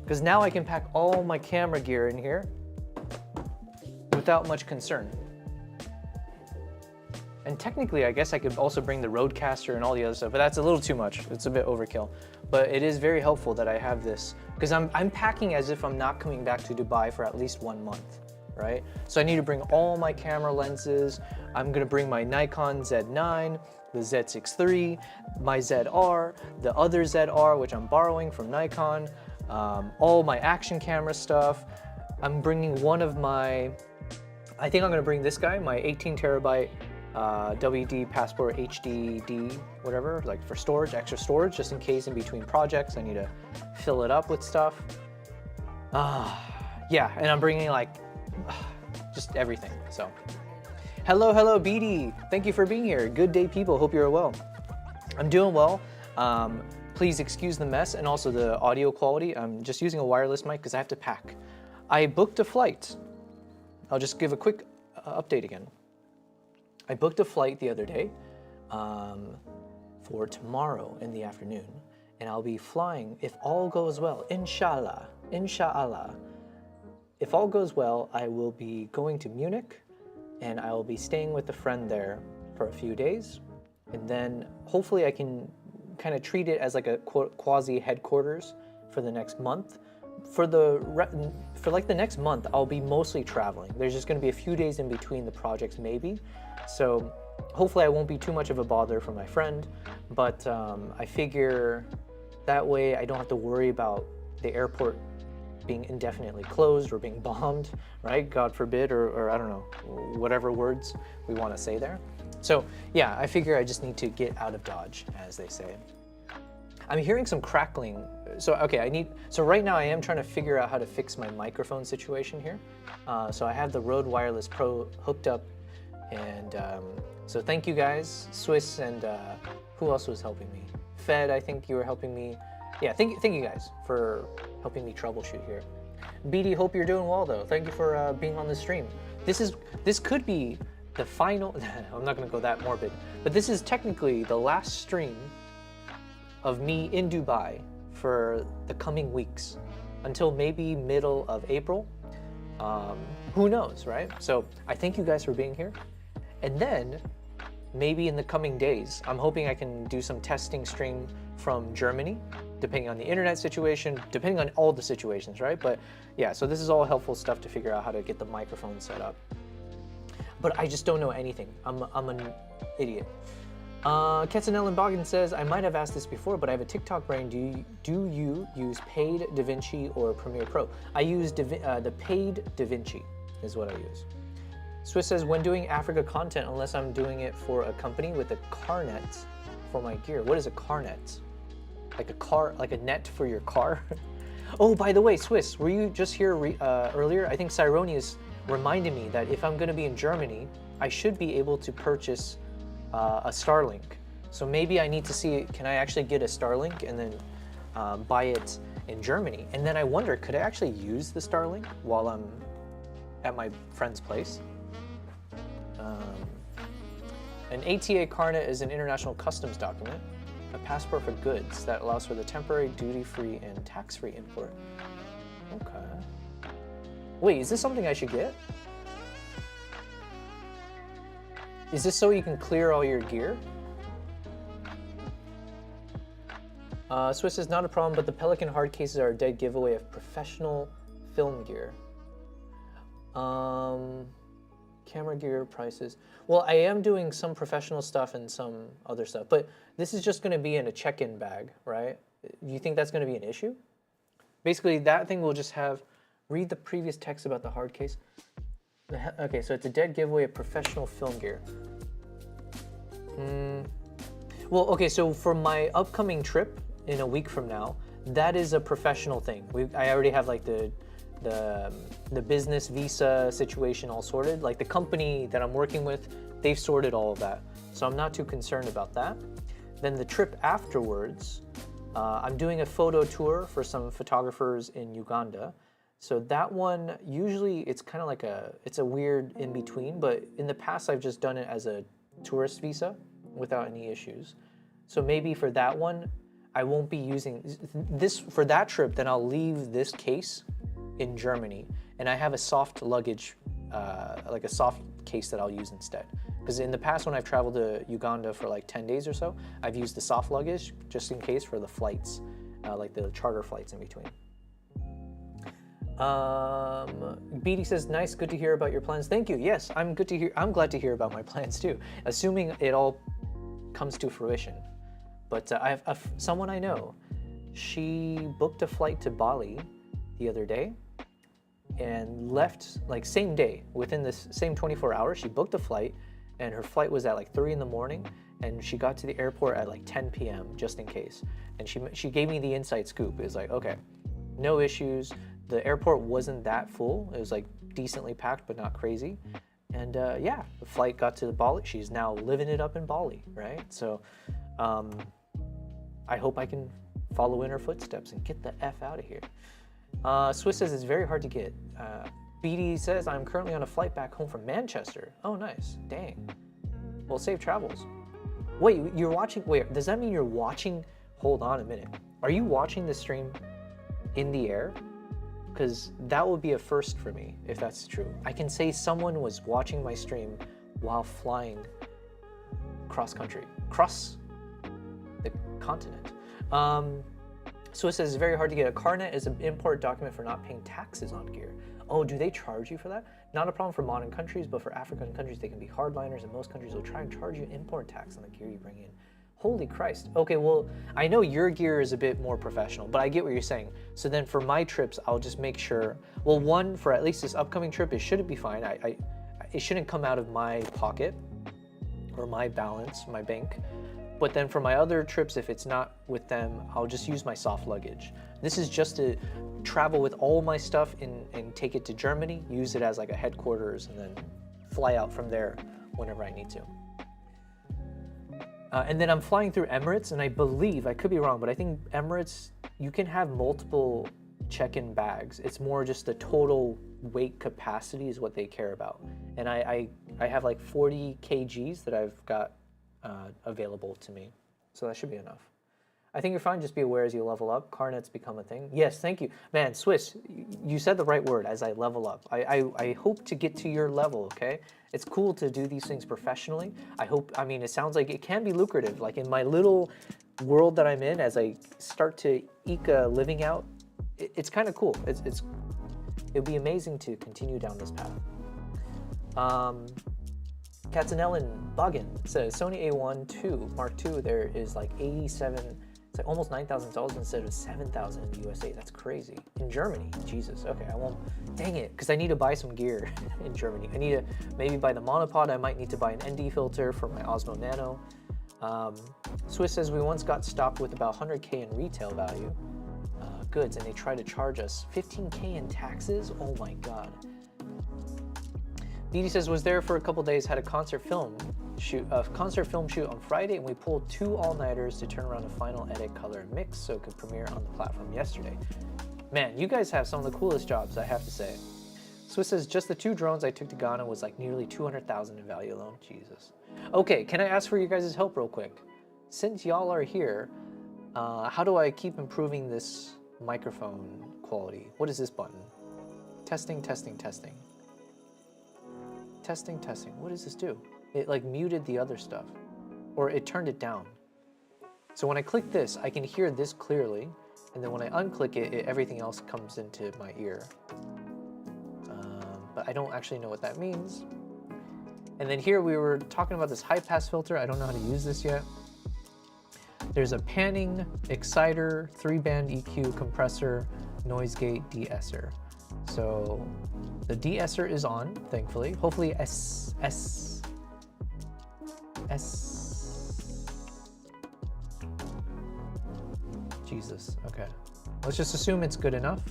S1: because now I can pack all my camera gear in here without much concern. And technically, I guess I could also bring the Rodecaster and all the other stuff, but that's a little too much. It's a bit overkill. But it is very helpful that I have this, because I'm packing as if I'm not coming back to Dubai for at least 1 month, right? So I need to bring all my camera lenses. I'm gonna bring my Nikon Z9, the Z6 III, my ZR, the other ZR, which I'm borrowing from Nikon, all my action camera stuff. I'm bringing one of my, I think I'm gonna bring this guy, my 18 terabyte WD Passport HDD, whatever, like for storage, extra storage, just in case in between projects I need to fill it up with stuff. Yeah, and I'm bringing like just everything. So hello BD, thank you for being here. Good day, people. Hope you're well. I'm doing well. Please excuse the mess and also the audio quality. I'm just using a wireless mic because I have to pack. I booked a flight. I'll just give a quick update again. I booked a flight the other day for tomorrow in the afternoon, and I'll be flying, if all goes well, inshallah, if all goes well, I will be going to Munich, and I will be staying with a friend there for a few days, and then hopefully I can kind of treat it as like a quasi headquarters for the next month. For like the next month, I'll be mostly traveling. There's just going to be a few days in between the projects, maybe. So hopefully I won't be too much of a bother for my friend, but I figure that way I don't have to worry about the airport being indefinitely closed or being bombed, right? God forbid, or I don't know, whatever words we want to say there. So yeah, I figure I just need to get out of Dodge, as they say. I'm hearing some crackling. So okay, so right now I am trying to figure out how to fix my microphone situation here. So I have the Rode Wireless Pro hooked up, and so thank you guys, Swiss, and who else was helping me? Fed, I think you were helping me. Yeah, thank you guys for helping me troubleshoot here. BD, hope you're doing well though. Thank you for being on the stream. This could be the final, I'm not gonna go that morbid, but this is technically the last stream of me in Dubai for the coming weeks until maybe middle of April. Who knows, right? So I thank you guys for being here. And then maybe in the coming days, I'm hoping I can do some testing stream from Germany, depending on the internet situation, depending on all the situations, right? But yeah, so this is all helpful stuff to figure out how to get the microphone set up. But I just don't know anything. I'm an idiot. Ketsanellen Boggin says, I might have asked this before, but I have a TikTok brain. Do you use paid DaVinci or Premiere Pro? I use the paid DaVinci is what I use. Swiss says, when doing Africa content, unless I'm doing it for a company with a car net for my gear. What is a car net? Like a net for your car? Oh, by the way, Swiss, were you just here earlier? I think Cyronius reminded me that if I'm gonna be in Germany, I should be able to purchase a Starlink. So maybe I need to see, can I actually get a Starlink and then buy it in Germany? And then I wonder, could I actually use the Starlink while I'm at my friend's place? An ATA Carnet is an international customs document, a passport for goods that allows for the temporary duty-free and tax-free import. Okay. Wait, is this something I should get? Is this so you can clear all your gear? Swiss is not a problem, but the Pelican hard cases are a dead giveaway of professional film gear. Camera gear prices. Well, I am doing some professional stuff and some other stuff, but this is just gonna be in a check-in bag, right? Do you think that's gonna be an issue? Basically, that thing will just have, read the previous text about the hard case. Okay, so it's a dead giveaway of professional film gear. Well, okay, so for my upcoming trip in a week from now, that is a professional thing. I already have like the business visa situation all sorted. Like the company that I'm working with, they've sorted all of that. So I'm not too concerned about that. Then the trip afterwards, I'm doing a photo tour for some photographers in Uganda. So that one, usually it's kind of like it's a weird in between, but in the past I've just done it as a tourist visa without any issues. So maybe for that one, I won't be using this for that trip, then I'll leave this case in Germany and I have a soft luggage, like a soft case that I'll use instead. Because in the past, when I've traveled to Uganda for like 10 days or so, I've used the soft luggage just in case for the flights, like the charter flights in between. BD says, nice, good to hear about your plans. Thank you. Yes, I'm glad to hear about my plans too, assuming it all comes to fruition. But I have someone I know, she booked a flight to Bali the other day and left like same day, within the same 24 hours, she booked a flight and her flight was at like 3 in the morning and she got to the airport at like 10 p.m. just in case. And she gave me the inside scoop. It was like, okay, no issues. The airport wasn't that full. It was like decently packed, but not crazy. And yeah, the flight got to Bali. She's now living it up in Bali, right? So I hope I can follow in her footsteps and get the F out of here. Swiss says it's very hard to get. BD says I'm currently on a flight back home from Manchester. Oh, nice. Dang. Well, safe travels. Wait, you're watching, wait, does that mean you're watching, hold on a minute. Are you watching the stream in the air? Because that would be a first for me, if that's true. I can say someone was watching my stream while flying cross country, cross the continent. So it says it's very hard to get. A CarNet is an import document for not paying taxes on gear. Oh, do they charge you for that? Not a problem for modern countries, but for African countries, they can be hardliners, and most countries will try and charge you import tax on the gear you bring in. Holy Christ. Okay, well, I know your gear is a bit more professional, but I get what you're saying. So then for my trips, I'll just make sure, well, one, for at least this upcoming trip, it shouldn't be fine. It shouldn't come out of my pocket or my balance, my bank. But then for my other trips, if it's not with them, I'll just use my soft luggage. This is just to travel with all my stuff and take it to Germany, use it as like a headquarters, and then fly out from there whenever I need to. And then I'm flying through Emirates, and I believe, I could be wrong, but I think Emirates, you can have multiple check-in bags. It's more just the total weight capacity is what they care about. And I have like 40 kgs that I've got available to me. So that should be enough. I think you're fine. Just be aware as you level up. CarNet's become a thing. Yes, thank you. Man, Swiss, you said the right word, as I level up. I hope to get to your level, okay? It's cool to do these things professionally. I mean, it sounds like it can be lucrative. Like in my little world that I'm in, as I start to eke a living out, it's kind of cool. It'd be amazing to continue down this path. Katzenellen Buggin says Sony A1 II Mark II there is like 87, it's like almost $9,000 instead of 7,000 in the USA. That's crazy. In Germany, Jesus. Okay, I won't. Dang it, because I need to buy some gear in Germany. I need to maybe buy the monopod. I might need to buy an ND filter for my Osmo Nano. Swiss says we once got stopped with about 100K in retail value goods, and they tried to charge us 15K in taxes. Oh my God. BD says was there for a couple days, had a concert film shoot on Friday, and we pulled 2 all-nighters to turn around a final edit, color, and mix so it could premiere on the platform yesterday. Man, you guys have some of the coolest jobs, I have to say. Swiss says just the 2 drones I took to Ghana was like nearly 200,000 in value alone. Jesus. Okay, can I ask for your guys' help real quick? Since y'all are here, how do I keep improving this microphone quality? What is this button? Testing, testing, testing. Testing, testing. What does this do? It like muted the other stuff, or it turned it down. So when I click this, I can hear this clearly, and then when I unclick it, everything else comes into my ear. But I don't actually know what that means. And then here we were talking about this high pass filter. I don't know how to use this yet. There's a panning, exciter, 3-band EQ, compressor, noise gate, de-esser. So the de-esser is on, thankfully. Hopefully Jesus, okay. Let's just assume it's good enough.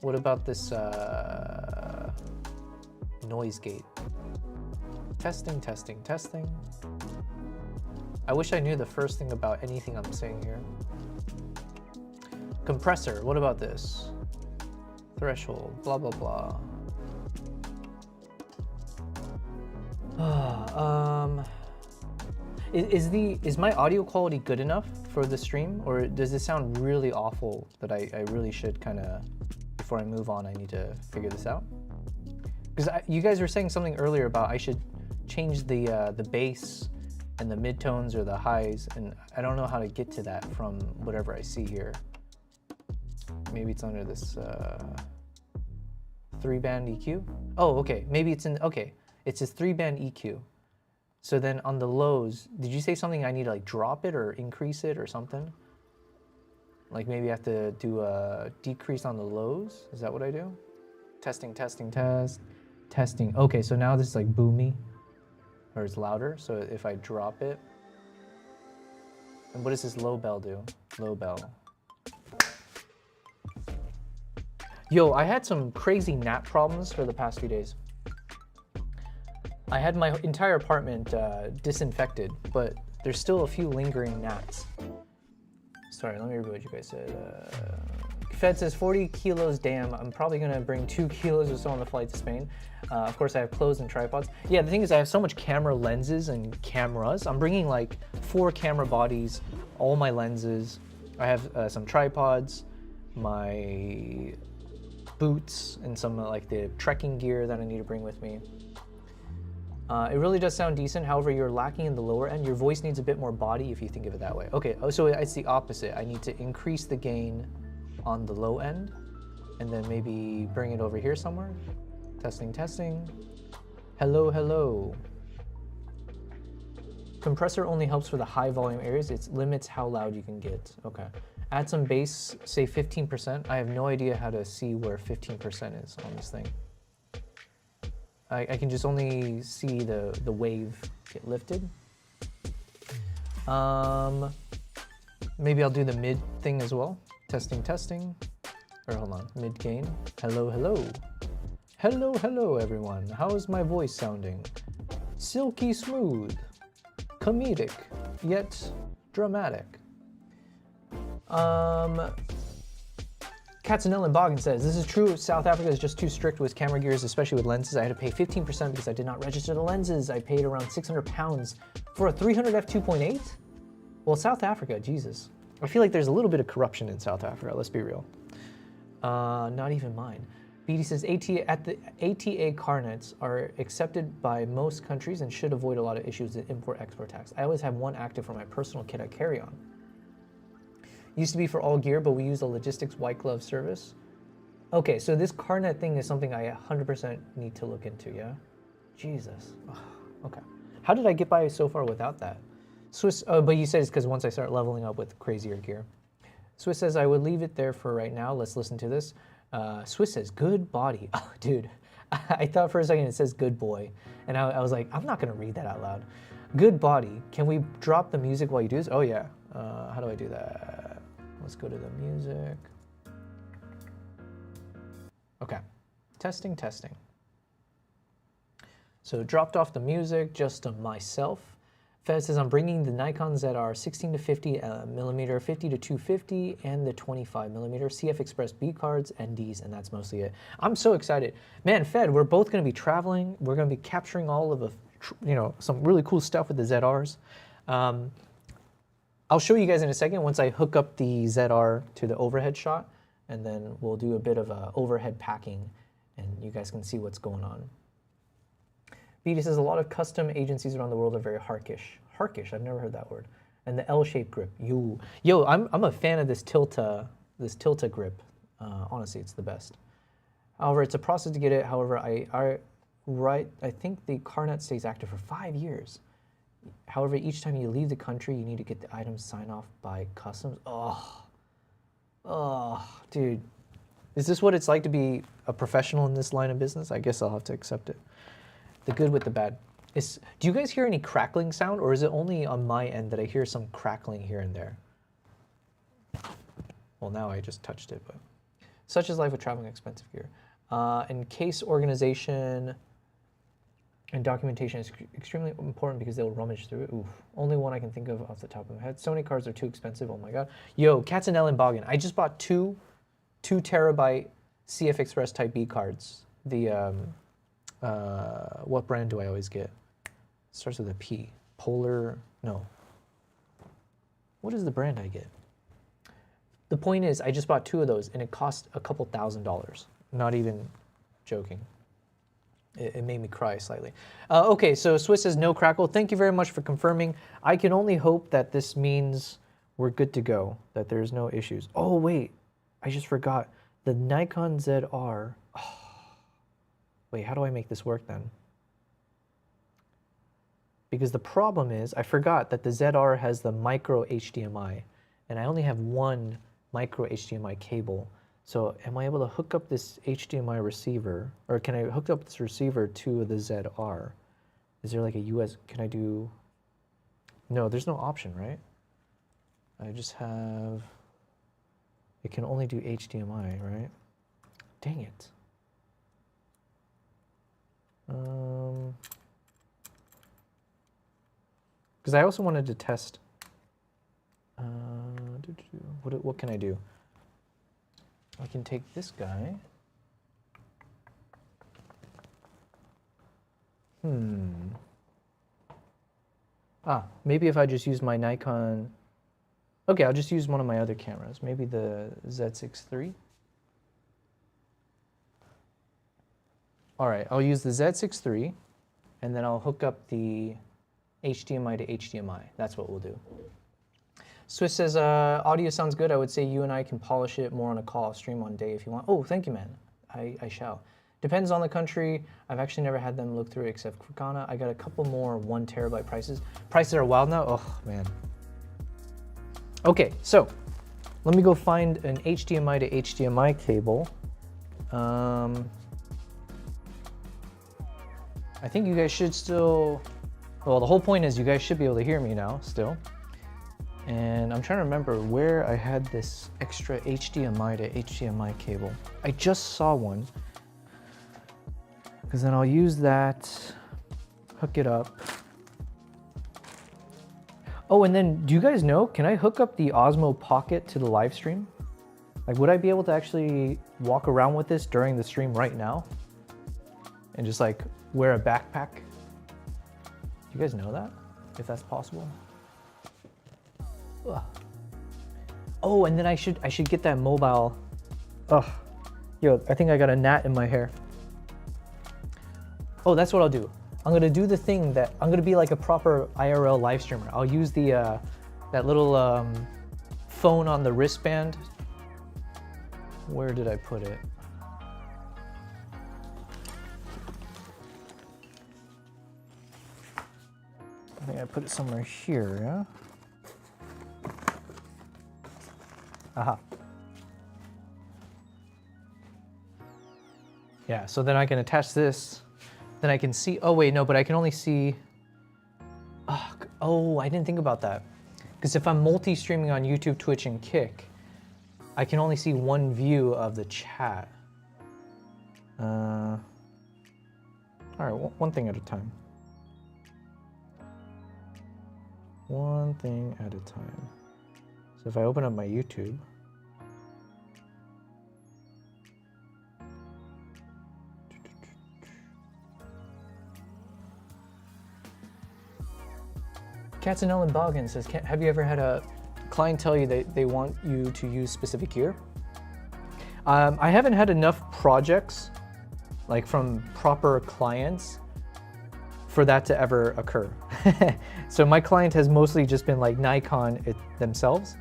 S1: What about this noise gate? Testing, testing, testing. I wish I knew the first thing about anything I'm saying here. Compressor, what about this? Threshold, blah, blah, blah. Is my audio quality good enough for the stream, or does it sound really awful that I really should kind of, before I move on, I need to figure this out? Because you guys were saying something earlier about I should change the bass and the midtones or the highs, and I don't know how to get to that from whatever I see here. Maybe it's under this 3-band EQ. Oh, okay, maybe it's in, okay, it's this 3-band EQ. So then on the lows, did you say something I need to like drop it or increase it or something? Like maybe I have to do a decrease on the lows? Is that what I do? Testing, testing, test, testing. Okay, so now this is like boomy, or it's louder. So if I drop it, and what does this low bell do? Low bell. Yo, I had some crazy gnat problems for the past few days. I had my entire apartment disinfected, but there's still a few lingering gnats. Sorry, let me read what you guys said. Fed says 40 kilos, damn. I'm probably gonna bring 2 kilos or so on the flight to Spain. Of course, I have clothes and tripods. Yeah, the thing is I have so much camera lenses and cameras. I'm bringing like 4 camera bodies, all my lenses. I have some tripods, my boots, and some like the trekking gear that I need to bring with me. It really does sound decent. However, you're lacking in the lower end. Your voice needs a bit more body if you think of it that way. Okay, oh, so it's the opposite. I need to increase the gain on the low end and then maybe bring it over here somewhere. Testing, testing. Hello, hello. Compressor only helps for the high volume areas. It limits how loud you can get. Okay. Add some bass, say 15%. I have no idea how to see where 15% is on this thing. I can just only see the wave get lifted. Maybe I'll do the mid thing as well. Testing, testing. Or hold on, mid gain. Hello, hello. Hello, hello everyone. How is my voice sounding? Silky smooth, comedic, yet dramatic. Katzenell and Boggin says, this is true. South Africa is just too strict with camera gears, especially with lenses. I had to pay 15% because I did not register the lenses. I paid around 600 pounds for a 300 f2.8. Well, South Africa, Jesus. I feel like there's a little bit of corruption in South Africa, let's be real. Not even mine. BD says, ATA car nets are accepted by most countries and should avoid a lot of issues with import-export tax. I always have one active for my personal kit I carry on. Used to be for all gear, but we use a logistics white glove service. Okay, so this CarNet thing is something I 100% need to look into, yeah? Jesus. Ugh, okay. How did I get by so far without that? Swiss, oh, but you said it's because once I start leveling up with crazier gear. Swiss says, I would leave it there for right now. Let's listen to this. Swiss says, good body. Oh, dude. I thought for a second it says good boy. And I was like, I'm not going to read that out loud. Good body. Can we drop the music while you do this? Oh, yeah. How do I do that? Let's go to the music. Okay, testing, testing. So dropped off the music just to myself. Fed says I'm bringing the Nikons that are 16 to 50 millimeter, 50 to 250, and the 25 millimeter CF Express B cards, NDs, and that's mostly it. I'm so excited. Man, Fed, we're both gonna be traveling. We're gonna be capturing all of the, some really cool stuff with the ZRs. I'll show you guys in a second once I hook up the ZR to the overhead shot, and then we'll do a bit of overhead packing, and you guys can see what's going on. BD says a lot of custom agencies around the world are very harkish. Harkish, I've never heard that word. And the L-shaped grip. Yo, I'm a fan of this Tilta grip. Honestly, it's the best. However, it's a process to get it. However, I think the CarNet stays active for 5 years. However, each time you leave the country, you need to get the items signed off by customs. Oh, dude. Is this what it's like to be a professional in this line of business? I guess I'll have to accept it. The good with the bad. Do you guys hear any crackling sound, or is it only on my end that I hear some crackling here and there? Well, now I just touched it, but. Such is life with traveling expensive gear. In case organization and documentation is extremely important because they'll rummage through it. Oof. Only one I can think of off the top of my head. Sony cards are too expensive. Oh my god. Yo, Katzenell and Boggin. I just bought two 2 terabyte CF Express Type B cards. The what brand do I always get? It starts with a P. Polar. No. What is the brand I get? The point is, I just bought 2 of those, and it cost a couple $1,000s. Not even joking. It made me cry slightly. Okay, so Swiss says no crackle. Thank you very much for confirming. I can only hope that this means we're good to go, that there's no issues. Oh, wait, I just forgot. The Nikon ZR. Oh. Wait, how do I make this work then? Because the problem is, I forgot that the ZR has the micro HDMI, and I only have one micro HDMI cable. So am I able to hook up this HDMI receiver, or can I hook up this receiver to the ZR? Is there like a US, can I do, no, there's no option, right? I just have, it can only do HDMI, right? Dang it. Because I also wanted to test, what can I do? I can take this guy. Maybe if I just use my Nikon, okay, I'll just use one of my other cameras, maybe the Z6 III. All right, I'll use the Z6 III, and then I'll hook up the HDMI to HDMI. That's what we'll do. Swiss says, audio sounds good. I would say you and I can polish it more on a call stream one day if you want. Oh, thank you, man. I shall. Depends on the country. I've actually never had them look through it except for Ghana. I got a couple more 1 terabyte prices. Prices are wild now. Oh, man. Okay, so let me go find an HDMI to HDMI cable. I think you guys should still, well, the whole point is you guys should be able to hear me now still. And I'm trying to remember where I had this extra HDMI to HDMI cable. I just saw one, because then I'll use that, hook it up. Oh, and then do you guys know, can I hook up the Osmo Pocket to the live stream? Like, would I be able to actually walk around with this during the stream right now? And just like wear a backpack? Do you guys know that? If that's possible? Ugh. Oh, and then I should get that mobile. Ugh. Yo, I think I got a gnat in my hair. Oh, that's what I'll do. I'm gonna do the thing that, I'm gonna be like a proper IRL live streamer. I'll use the, that little phone on the wristband. Where did I put it? I think I put it somewhere here, yeah? Aha. Yeah, so then I can attach this. Then I can see, oh wait, no, but I can only see, oh, I didn't think about that. Because if I'm multi-streaming on YouTube, Twitch, and Kick, I can only see one view of the chat. All right, one thing at a time. One thing at a time. So if I open up my YouTube, Katzenellen Boggin says, have you ever had a client tell you that they want you to use specific gear? I haven't had enough projects, like from proper clients, for that to ever occur. So my client has mostly just been like Nikon themselves.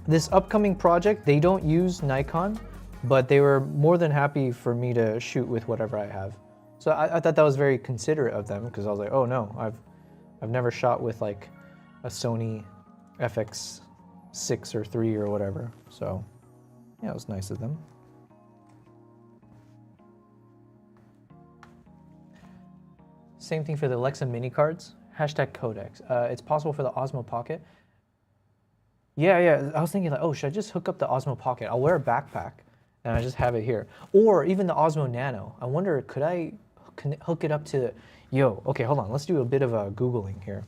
S1: This upcoming project, they don't use Nikon, but they were more than happy for me to shoot with whatever I have. So I thought that was very considerate of them, because I was like, oh no, I've never shot with like a Sony FX6 or 3 or whatever. So yeah, it was nice of them. Same thing for the Alexa mini cards. Hashtag codex. It's possible for the Osmo Pocket. Yeah, I was thinking like, oh, should I just hook up the Osmo Pocket? I'll wear a backpack and I just have it here. Or even the Osmo Nano. I wonder, could I hook it up to, okay, hold on. Let's do a bit of a Googling here.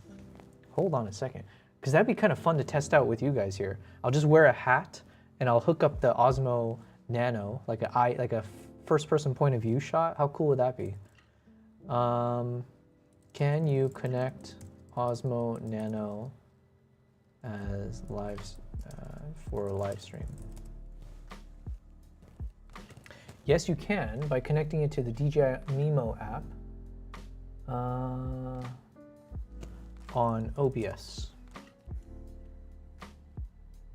S1: Hold on a second. Because that'd be kind of fun to test out with you guys here. I'll just wear a hat and I'll hook up the Osmo Nano, like a first-person point of view shot. How cool would that be? Can you connect Osmo Nano as for a live stream? Yes, you can by connecting it to the DJI Mimo app on OBS.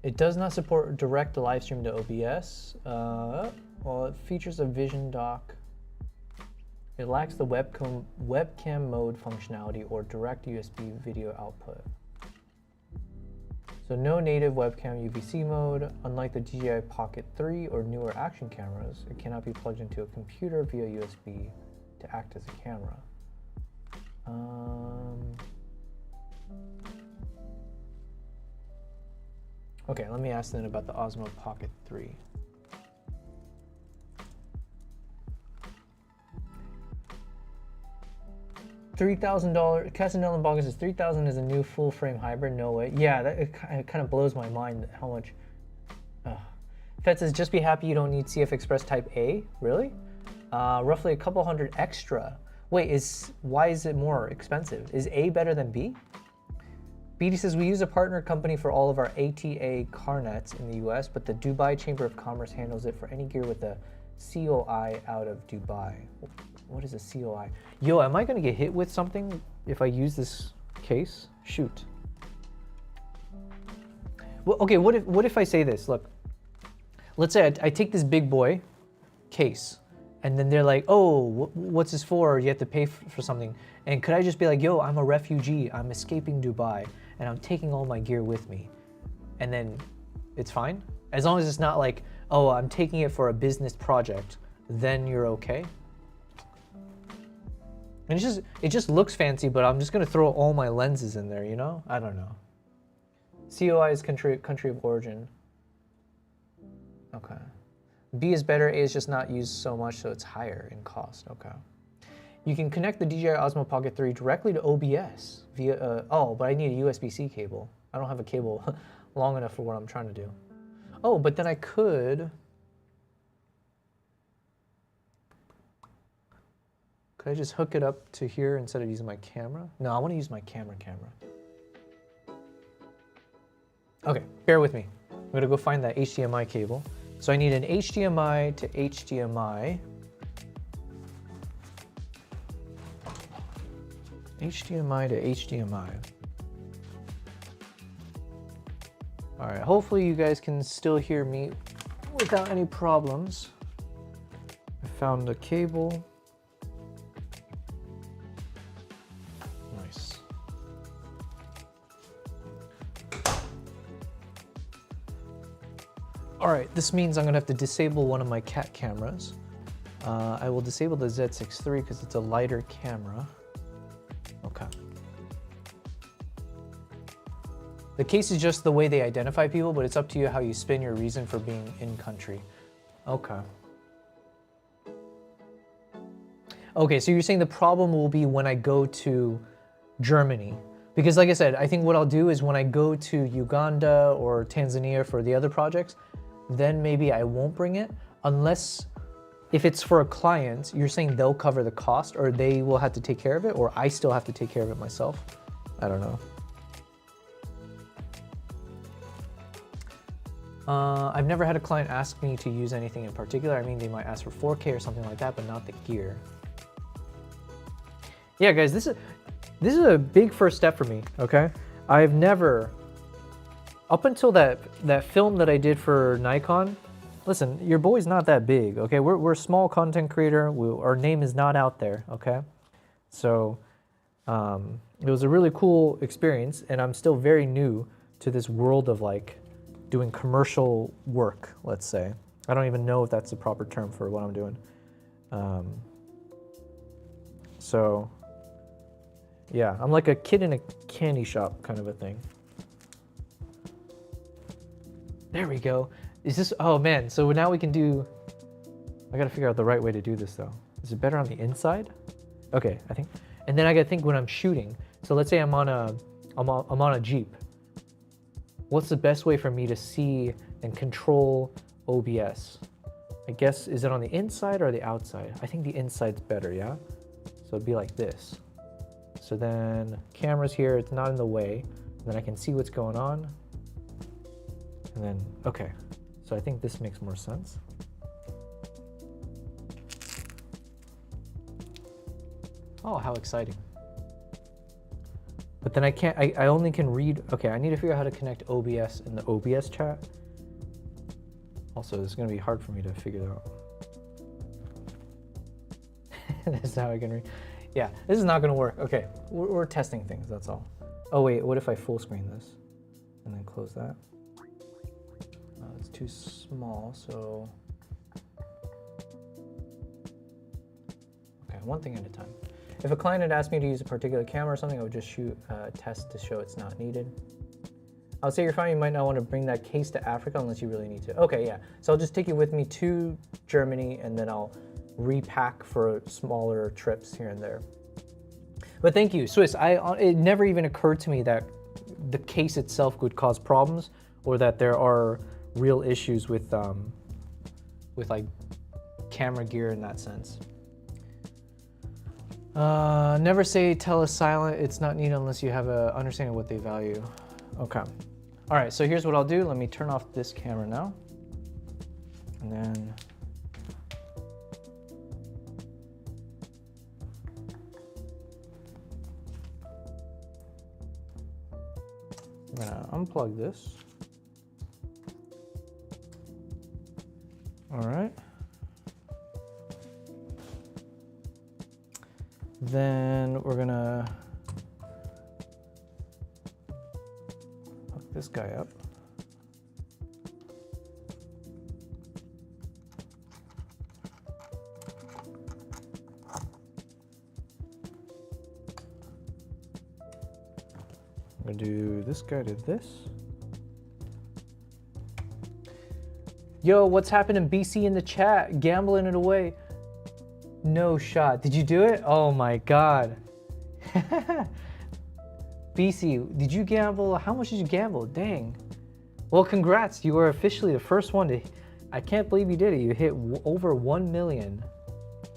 S1: It does not support direct live stream to OBS. Well, it features a vision dock. It lacks the webcam mode functionality or direct USB video output. So no native webcam UVC mode. Unlike the DJI Pocket 3 or newer action cameras, it cannot be plugged into a computer via USB to act as a camera. Okay, let me ask then about the Osmo Pocket 3. $3,000. Casanel and Boggins says $3,000 is a new full frame hybrid. No way. Yeah, it kind of blows my mind how much. Fed says just be happy you don't need CF Express Type A. Really? Roughly a couple hundred extra. Wait, why is it more expensive? Is A better than B? BD says we use a partner company for all of our ATA car nets in the US, but the Dubai Chamber of Commerce handles it for any gear with a COI out of Dubai. What is a COI? Yo, am I gonna get hit with something if I use this case? Shoot. Well, okay, what if I say this? Look, let's say I take this big boy case, and then they're like, oh, what's this for? You have to pay for something. And could I just be like, yo, I'm a refugee, I'm escaping Dubai, and I'm taking all my gear with me. And then it's fine? As long as it's not like, oh, I'm taking it for a business project, then you're okay? And it just looks fancy, but I'm just gonna throw all my lenses in there, you know? I don't know. COI is country of origin. Okay. B is better, A is just not used so much, so it's higher in cost. Okay. You can connect the DJI Osmo Pocket 3 directly to OBS via, oh, but I need a USB-C cable. I don't have a cable long enough for what I'm trying to do. Oh, but then I could I just hook it up to here instead of using my camera? No, I want to use my camera. Okay, bear with me. I'm gonna go find that HDMI cable. So I need an HDMI to HDMI. HDMI to HDMI. All right, hopefully you guys can still hear me without any problems. I found the cable. Nice. All right, this means I'm gonna have to disable one of my cat cameras. I will disable the Z6 III because it's a lighter camera. Okay. The case is just the way they identify people, but it's up to you how you spin your reason for being in country. Okay. Okay, so you're saying the problem will be when I go to Germany. Because like I said, I think what I'll do is when I go to Uganda or Tanzania for the other projects, then maybe I won't bring it unless if it's for a client, you're saying they'll cover the cost or they will have to take care of it or I still have to take care of it myself. I don't know. I've never had a client ask me to use anything in particular. I mean, they might ask for 4K or something like that, but not the gear. Yeah, guys, this is a big first step for me, okay? I've never, up until that film that I did for Nikon, listen, your boy's not that big, okay? We're a small content creator. Our name is not out there, okay? So it was a really cool experience, and I'm still very new to this world of like doing commercial work, let's say. I don't even know if that's the proper term for what I'm doing. So yeah, I'm like a kid in a candy shop kind of a thing. There we go. Is this, oh man, so now we can do, I gotta figure out the right way to do this though. Is it better on the inside? Okay, I think, and then I gotta think when I'm shooting. So let's say I'm on a Jeep. What's the best way for me to see and control OBS? I guess, is it on the inside or the outside? I think the inside's better, yeah? So it'd be like this. So then camera's here, it's not in the way. Then I can see what's going on. And then, okay. So I think this makes more sense. Oh, how exciting. But then I can't, I only can read, okay, I need to figure out how to connect OBS in the OBS chat. Also, this is gonna be hard for me to figure out. This is how I can read. Yeah, this is not gonna work. Okay, we're testing things, that's all. Oh wait, what if I full screen this? And then close that. It's too small, so. Okay, one thing at a time. If a client had asked me to use a particular camera or something, I would just shoot a test to show it's not needed. I would say you're fine, you might not want to bring that case to Africa unless you really need to. Okay, yeah, so I'll just take it with me to Germany and then I'll repack for smaller trips here and there. But thank you, Swiss. It never even occurred to me that the case itself would cause problems or that there are real issues with like camera gear in that sense. Never say tell us silent. It's not needed unless you have a understanding of what they value. Okay. All right, so here's what I'll do. Let me turn off this camera now. And then I'm gonna unplug this. All right. Then we're gonna hook this guy up. I'm gonna do this guy to this. Yo, what's happening, BC in the chat? Gambling it away. No shot. Did you do it? Oh my God. BC, did you gamble? How much did you gamble? Dang. Well, congrats. You were officially the first one to, I can't believe you did it. You hit over 1 million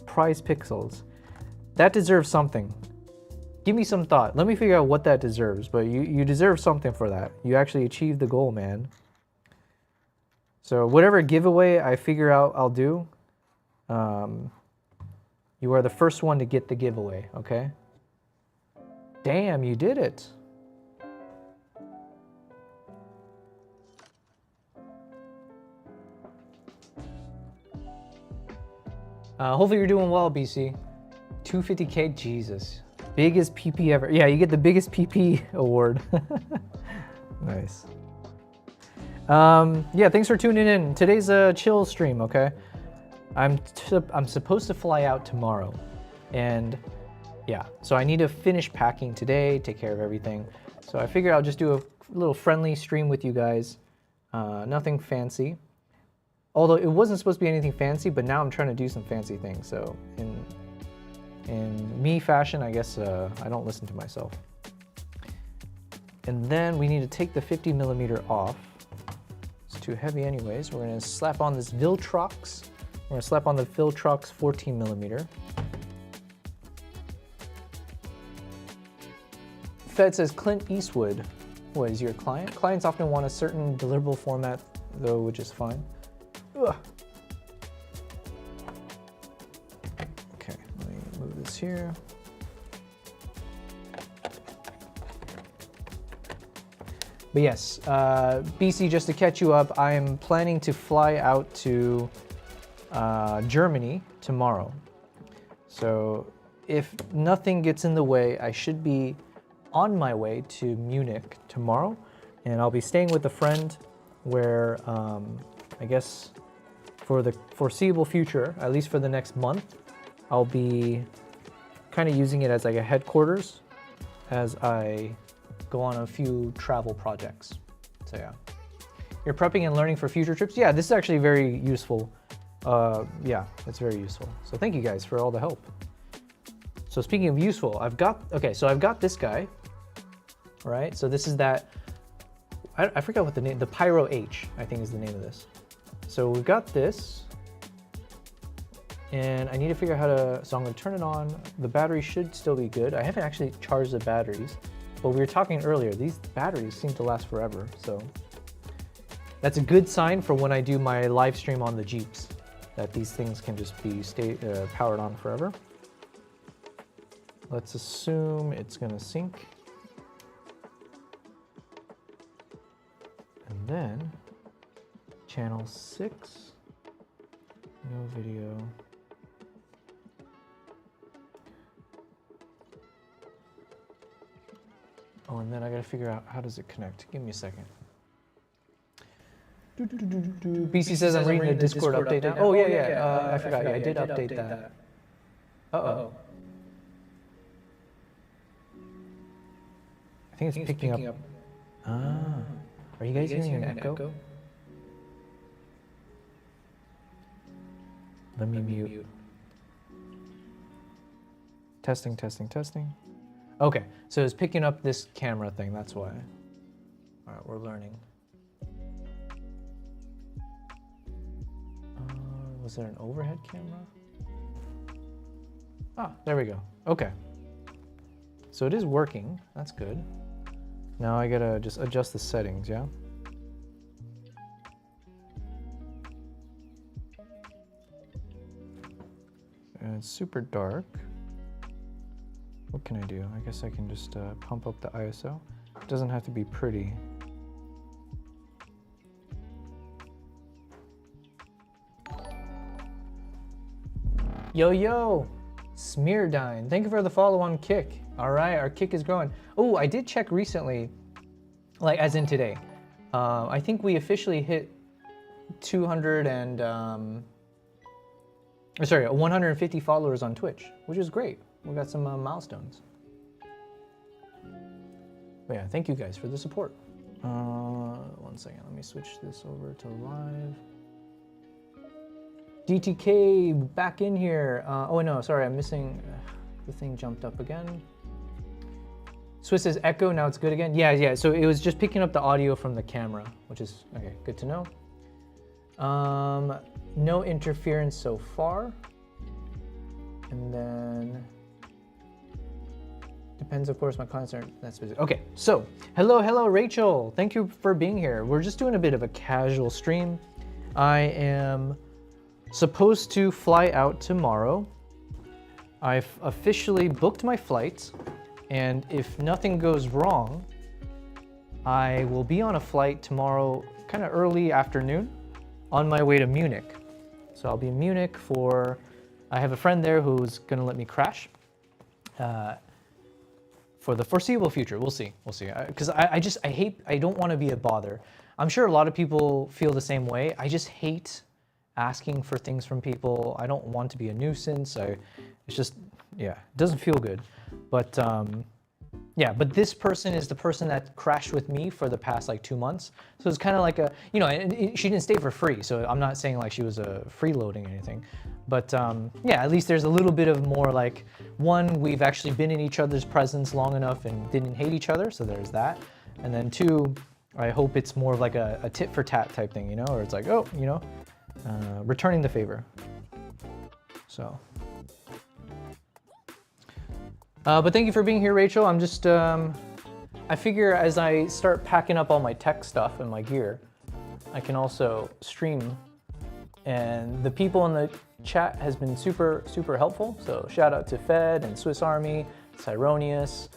S1: prize pixels. That deserves something. Give me some thought. Let me figure out what that deserves, but you deserve something for that. You actually achieved the goal, man. So whatever giveaway I figure out I'll do, you are the first one to get the giveaway, okay? Damn, you did it. Hopefully you're doing well, BC. 250K, Jesus. Biggest PP ever. Yeah, you get the biggest PP award. Nice. Yeah, thanks for tuning in. Today's a chill stream, okay? I'm supposed to fly out tomorrow, and yeah, so I need to finish packing today, take care of everything. So I figure I'll just do a little friendly stream with you guys. Nothing fancy. Although it wasn't supposed to be anything fancy, but now I'm trying to do some fancy things. So in me fashion, I guess I don't listen to myself. And then we need to take the 50mm off. It's too heavy anyways. We're gonna slap on this Viltrox. We're gonna slap on the Viltrox 14mm. Fed says Clint Eastwood. What is your client? Clients often want a certain deliverable format though, which is fine. Ugh. Okay, let me move this here. But yes, BC, just to catch you up, I am planning to fly out to Germany tomorrow. So if nothing gets in the way, I should be on my way to Munich tomorrow. And I'll be staying with a friend where I guess for the foreseeable future, at least for the next month, I'll be kind of using it as like a headquarters as I go on a few travel projects. So yeah. You're prepping and learning for future trips? Yeah, this is actually very useful. Yeah, it's very useful. So thank you guys for all the help. So speaking of useful, I've got this guy, right? So this is that, I forgot what the name, the Pyro H, I think is the name of this. So we've got this, and I need to figure out how to, so I'm gonna turn it on. The battery should still be good. I haven't actually charged the batteries, but we were talking earlier, these batteries seem to last forever, so. That's a good sign for when I do my live stream on the Jeeps, that these things can just be powered on forever. Let's assume it's gonna sync. And then channel 6, no video. Oh, and then I gotta figure out how does it connect. Give me a second. BC says I'm reading the Discord update now. Oh yeah. I forgot. Yeah, I did update that. Uh-oh. I think it's picking up. Ah. Are you guys hearing an echo? Let me mute. Testing. Okay, so it's picking up this camera thing, that's why. All right, we're learning. Was there an overhead camera? Ah, there we go. Okay. So it is working, that's good. Now I gotta just adjust the settings, yeah? And it's super dark. What can I do? I guess I can just pump up the ISO. It doesn't have to be pretty. Yo, Smeardine. Thank you for the follow on Kick. All right, our Kick is growing. Oh, I did check recently, like as in today. I think we officially hit 150 followers on Twitch, which is great. We got some milestones. But yeah, thank you guys for the support. 1 second, let me switch this over to live. DTK back in here. Oh no, sorry, I'm missing. The thing jumped up again. Swiss says echo, now it's good again. Yeah, so it was just picking up the audio from the camera, which is, okay, good to know. No interference so far. And then, depends, of course, my clients aren't that specific. Okay, so, hello, Rachel. Thank you for being here. We're just doing a bit of a casual stream. I am supposed to fly out tomorrow. I've officially booked my flights, and if nothing goes wrong, I will be on a flight tomorrow, kind of early afternoon, on my way to Munich. So I'll be in Munich I have a friend there who's gonna let me crash for the foreseeable future. We'll see. Because I don't want to be a bother. I'm sure a lot of people feel the same way. I just hate asking for things from people. I don't want to be a nuisance. It's just, yeah, it doesn't feel good. But yeah, but this person is the person that crashed with me for the past like 2 months. So it's kind of like she didn't stay for free. So I'm not saying like she was freeloading or anything. But yeah, at least there's a little bit of more like, one, we've actually been in each other's presence long enough and didn't hate each other. So there's that. And then 2, I hope it's more of like a tit for tat type thing, or it's like, oh, returning the favor. So. But thank you for being here, Rachel. I'm just, I figure as I start packing up all my tech stuff and my gear, I can also stream. And the people in the chat has been super, super helpful. So shout out to Fed and Swiss Army, Cyronius,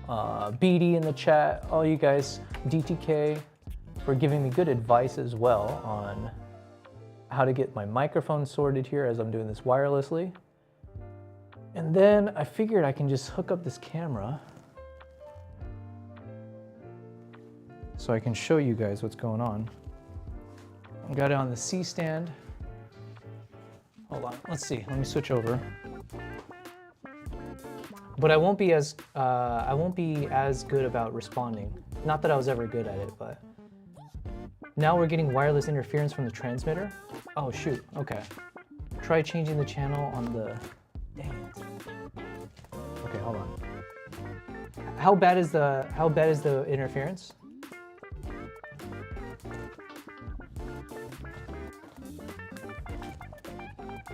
S1: BD in the chat, all you guys, DTK, for giving me good advice as well on how to get my microphone sorted here as I'm doing this wirelessly. And then I figured I can just hook up this camera so I can show you guys what's going on. I've got it on the C stand. Hold on, let's see, let me switch over. But I won't be as good about responding. Not that I was ever good at it, but now we're getting wireless interference from the transmitter. Oh shoot, okay. Try changing the channel on the, dang it. Okay, hold on. How bad is the interference?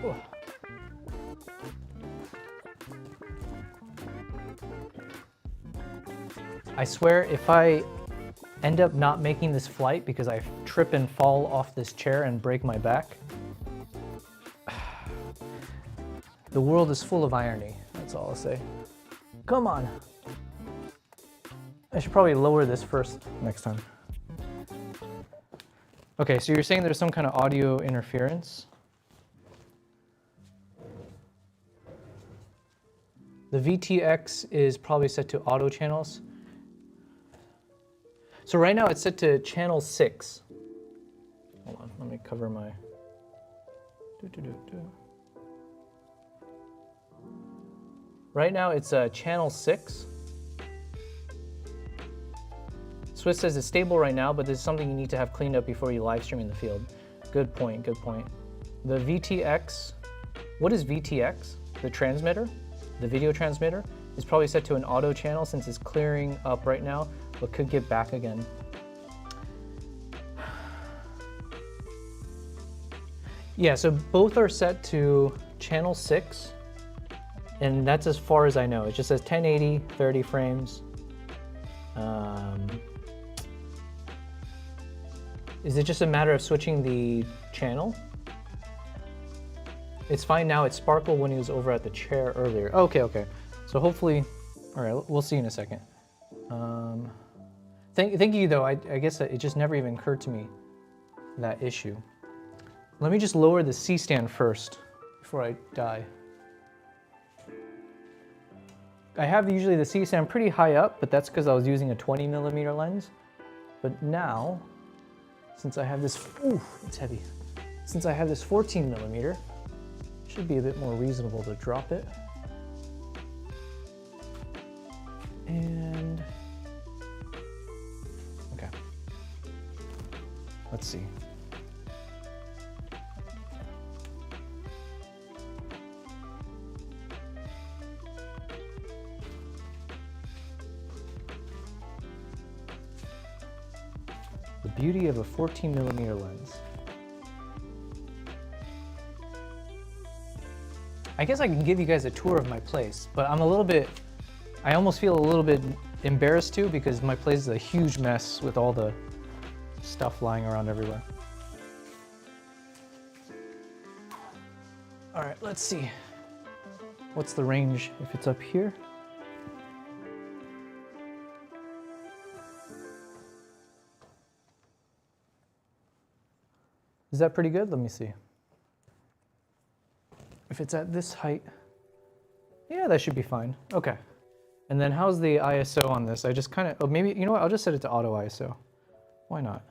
S1: Ooh. I swear if I end up not making this flight because I trip and fall off this chair and break my back, the world is full of irony, that's all I'll say. Come on. I should probably lower this first next time. Okay, so you're saying there's some kind of audio interference. The VTX is probably set to auto channels. So right now it's set to channel 6. Hold on, let me cover my... Right now it's channel 6. Swiss says it's stable right now, but this is something you need to have cleaned up before you live stream in the field. Good point, good point. The VTX, what is VTX? The transmitter, the video transmitter, is probably set to an auto channel since it's clearing up right now, but could get back again. Yeah, so both are set to channel 6, and that's as far as I know. It just says 1080, 30 frames. Is it just a matter of switching the channel? It's fine now. It sparkled when he was over at the chair earlier. Okay, okay. So hopefully, all right, we'll see in a second. Thank you though. I guess it just never even occurred to me, that issue. Let me just lower the C-stand first before I die. I have usually the C-stand pretty high up, but that's because I was using a 20mm lens. But now, since I have this, ooh, it's heavy. Since I have this 14mm, it should be a bit more reasonable to drop it. And, okay. Let's see. The beauty of a 14mm lens. I guess I can give you guys a tour of my place, but I almost feel a little bit embarrassed too because my place is a huge mess with all the stuff lying around everywhere. All right, let's see. What's the range if it's up here? Is that pretty good? Let me see. If it's at this height, yeah, that should be fine. Okay. And then how's the ISO on this? I just kind of, oh, maybe, you know what? I'll just set it to auto ISO. Why not?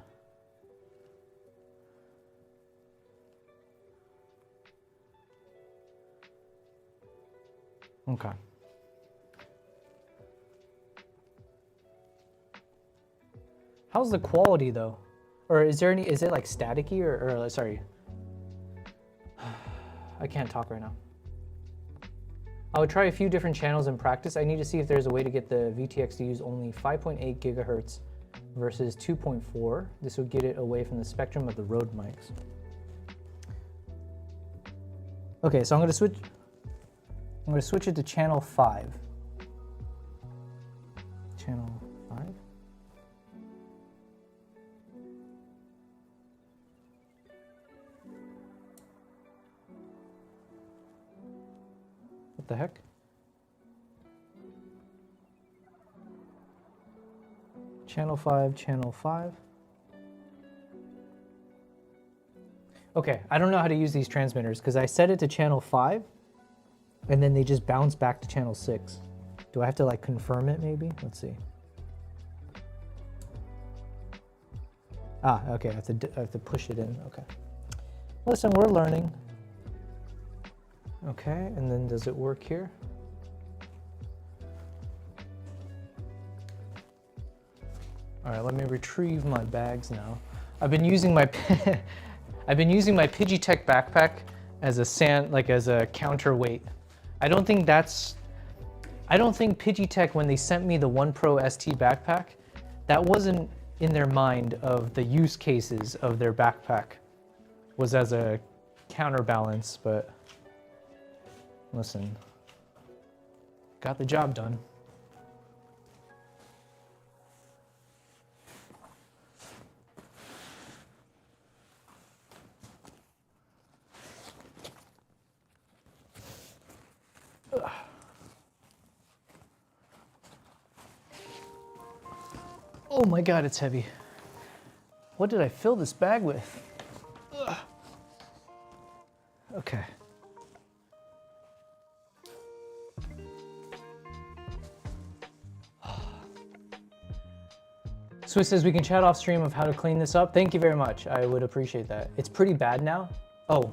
S1: Okay. How's the quality though? Or is there any, is it like staticky or sorry. I can't talk right now. I would try a few different channels in practice. I need to see if there's a way to get the VTX to use only 5.8 gigahertz versus 2.4. This would get it away from the spectrum of the Rode mics. Okay, so I'm gonna switch it to channel 5. Channel 5. What the heck? Channel 5, channel 5. Okay, I don't know how to use these transmitters because I set it to channel 5 and then they just bounce back to channel 6. Do I have to like confirm it maybe? Let's see. Ah, okay, I have to push it in, okay. Listen, we're learning. Okay, and then does it work here? All right, let me retrieve my bags now. I've been using my Pidgeotech backpack as a counterweight. I don't think Pidgeotech, when they sent me the One Pro ST backpack, that wasn't in their mind of the use cases of their backpack, was as a counterbalance, but listen, got the job done. Oh my God, it's heavy. What did I fill this bag with? Ugh. Okay. Swiss says we can chat off stream of how to clean this up. Thank you very much. I would appreciate that. It's pretty bad now. Oh.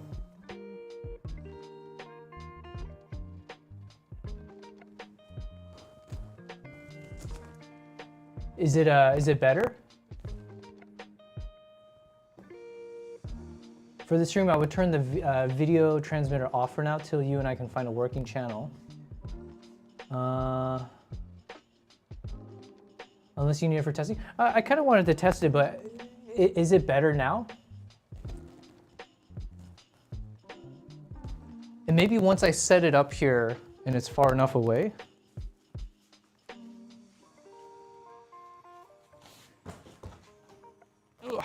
S1: Is it better? For the stream, I would turn the video transmitter off for now till you and I can find a working channel. Unless you need it for testing. I kind of wanted to test it, but is it better now? And maybe once I set it up here and it's far enough away. Ugh.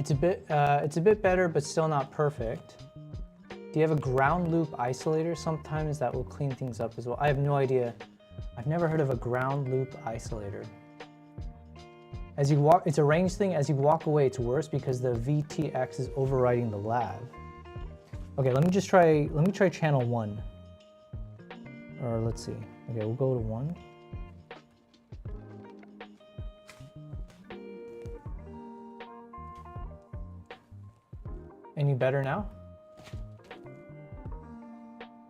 S1: It's a bit better, but still not perfect. Do you have a ground loop isolator? Sometimes that will clean things up as well. I have no idea. I've never heard of a ground loop isolator. As you walk, it's a range thing. As you walk away, it's worse because the VTX is overriding the lav. Okay, let me try channel 1. Or let's see. Okay, we'll go to 1. Any better now?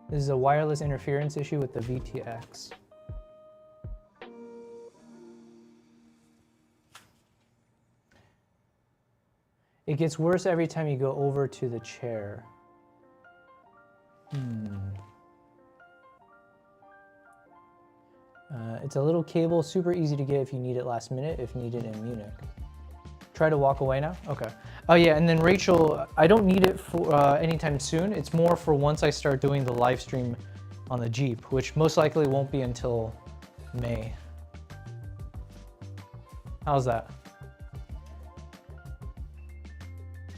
S1: This is a wireless interference issue with the VTX. It gets worse every time you go over to the chair. It's a little cable, super easy to get if you need it last minute, if needed in Munich. Try to walk away now? Okay. Oh yeah, and then Rachel, I don't need it for anytime soon. It's more for once I start doing the live stream on the Jeep, which most likely won't be until May. How's that?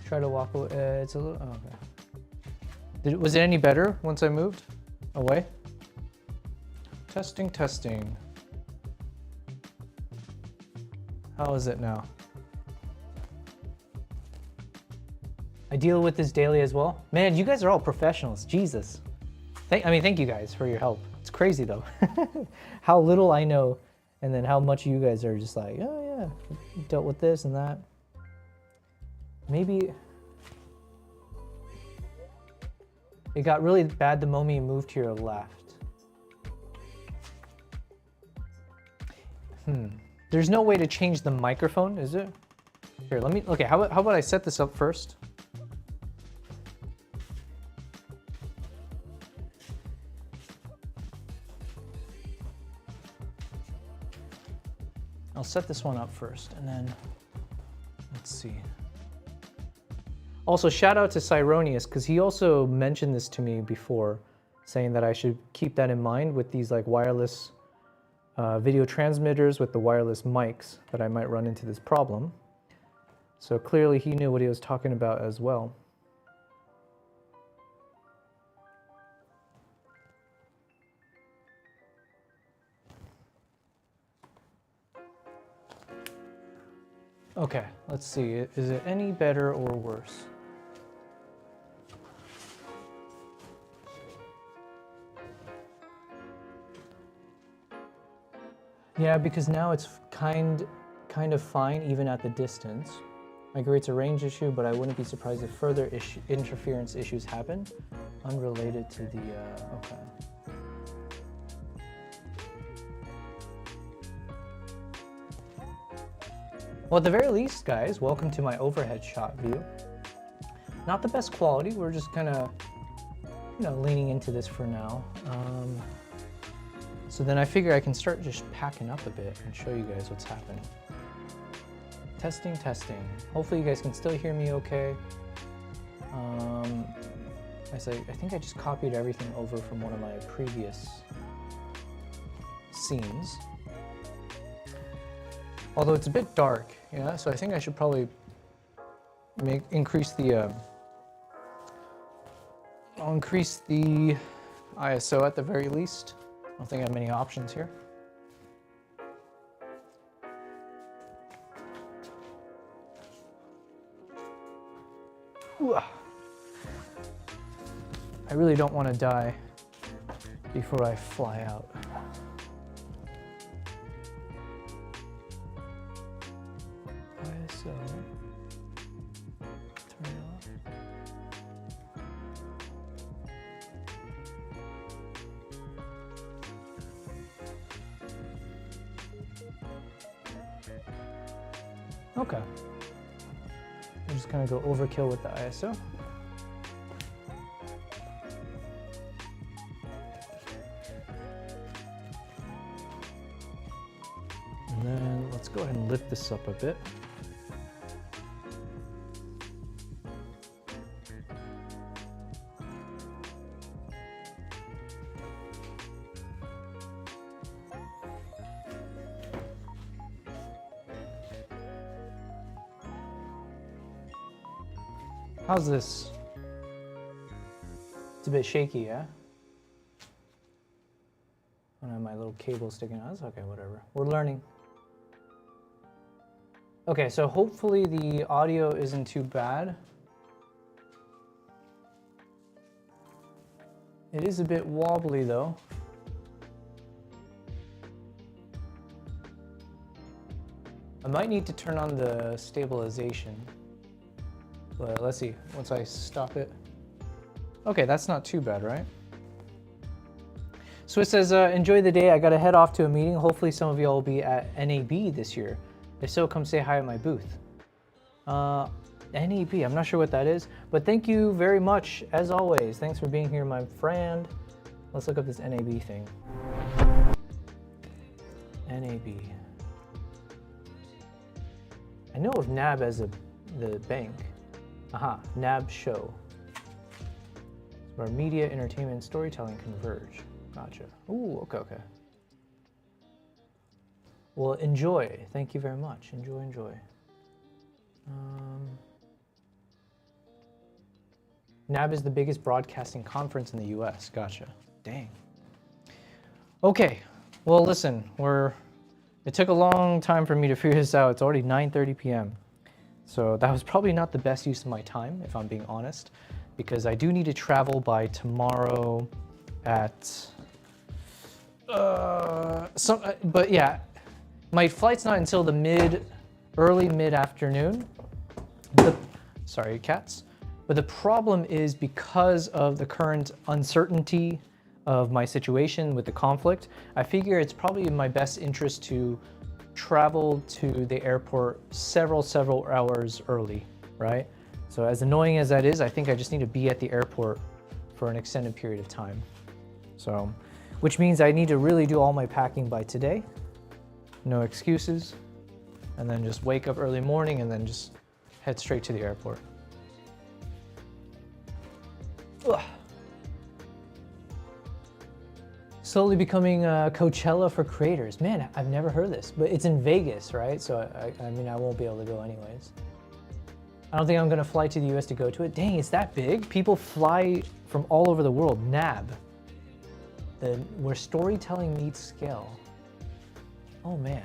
S1: Try to walk away. It's a little, oh, okay. Was it any better once I moved away? Testing, testing. How is it now? I deal with this daily as well. Man, you guys are all professionals, Jesus. Thank you guys for your help. It's crazy though, how little I know and then how much you guys are just like, oh yeah, dealt with this and that. Maybe it got really bad the moment you moved to your left. There's no way to change the microphone, is it? Here, let me, okay, how about I set this up first? I'll set this one up first and then let's see. Also, shout out to Cyronius because he also mentioned this to me before, saying that I should keep that in mind with these like wireless video transmitters with the wireless mics, that I might run into this problem. So clearly he knew what he was talking about as well. Okay, let's see. Is it any better or worse? Yeah, because now it's kind of fine even at the distance. I agree it's a range issue, but I wouldn't be surprised if further interference issues happen unrelated to the, okay. Well, at the very least, guys, welcome to my overhead shot view. Not the best quality, we're just kind of, you know, leaning into this for now. So then I figure I can start just packing up a bit and show you guys what's happening. Testing, testing. Hopefully you guys can still hear me okay. I think I just copied everything over from one of my previous scenes. Although it's a bit dark, yeah, so I think I should probably increase the I'll increase the ISO at the very least. I don't think I have many options here. Ooh. I really don't want to die before I fly out. ISO. Turn it off. Okay. I'm just gonna go overkill with the ISO. And then let's go ahead and lift this up a bit. How's this? It's a bit shaky, yeah? I don't have my little cable sticking out. That's okay, whatever. We're learning. Okay, so hopefully the audio isn't too bad. It is a bit wobbly though. I might need to turn on the stabilization. But let's see, once I stop it. Okay, that's not too bad, right? So it says, enjoy the day. I gotta head off to a meeting. Hopefully some of y'all will be at NAB this year. If so, come say hi at my booth. NAB, I'm not sure what that is, but thank you very much, as always. Thanks for being here, my friend. Let's look up this NAB thing. NAB. I know of NAB as the bank. Aha, NAB show. Where media, entertainment, and storytelling converge. Gotcha. Ooh, okay, okay. Well, enjoy. Thank you very much. Enjoy, enjoy. NAB is the biggest broadcasting conference in the US. Gotcha. Dang. Okay. Well, listen, it took a long time for me to figure this out. It's already 9:30 p.m. So that was probably not the best use of my time, if I'm being honest, because I do need to travel by tomorrow at, but yeah, my flight's not until the early mid-afternoon. Sorry, cats. But the problem is because of the current uncertainty of my situation with the conflict, I figure it's probably in my best interest to travel to the airport several hours early, right? So as annoying as that is, I think I just need to be at the airport for an extended period of time. So, which means I need to really do all my packing by today. No excuses. And then just wake up early morning and then just head straight to the airport. Ugh. Slowly becoming Coachella for creators. Man, I've never heard this, but it's in Vegas, right? So I mean, I won't be able to go anyways. I don't think I'm gonna fly to the US to go to it. Dang, it's that big? People fly from all over the world. NAB, where storytelling meets scale. Oh man,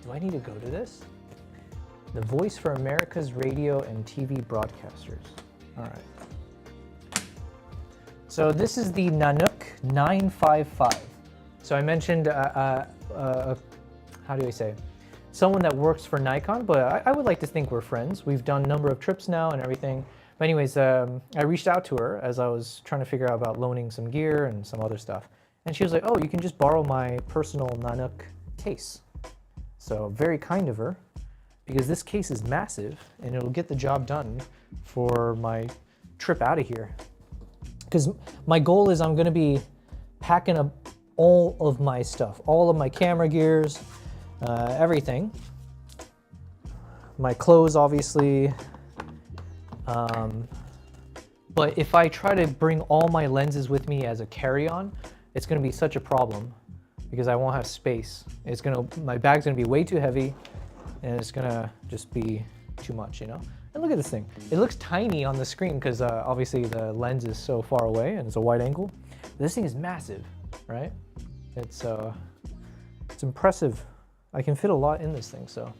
S1: do I need to go to this? The voice for America's radio and TV broadcasters. All right. So this is the Nanook 955. So I mentioned, how do I say? Someone that works for Nikon, but I would like to think we're friends. We've done a number of trips now and everything. But anyways, I reached out to her as I was trying to figure out about loaning some gear and some other stuff. And she was like, oh, you can just borrow my personal Nanook case. So very kind of her, because this case is massive and it'll get the job done for my trip out of here. Because my goal is I'm gonna be packing up all of my stuff, all of my camera gears, everything. my clothes, obviously. But if I try to bring all my lenses with me as a carry-on, it's gonna be such a problem because I won't have space. My bag's gonna be way too heavy and it's gonna just be too much, you know? And look at this thing. It looks tiny on the screen because obviously the lens is so far away and it's a wide angle. This thing is massive, right? It's impressive. I can fit a lot in this thing, so.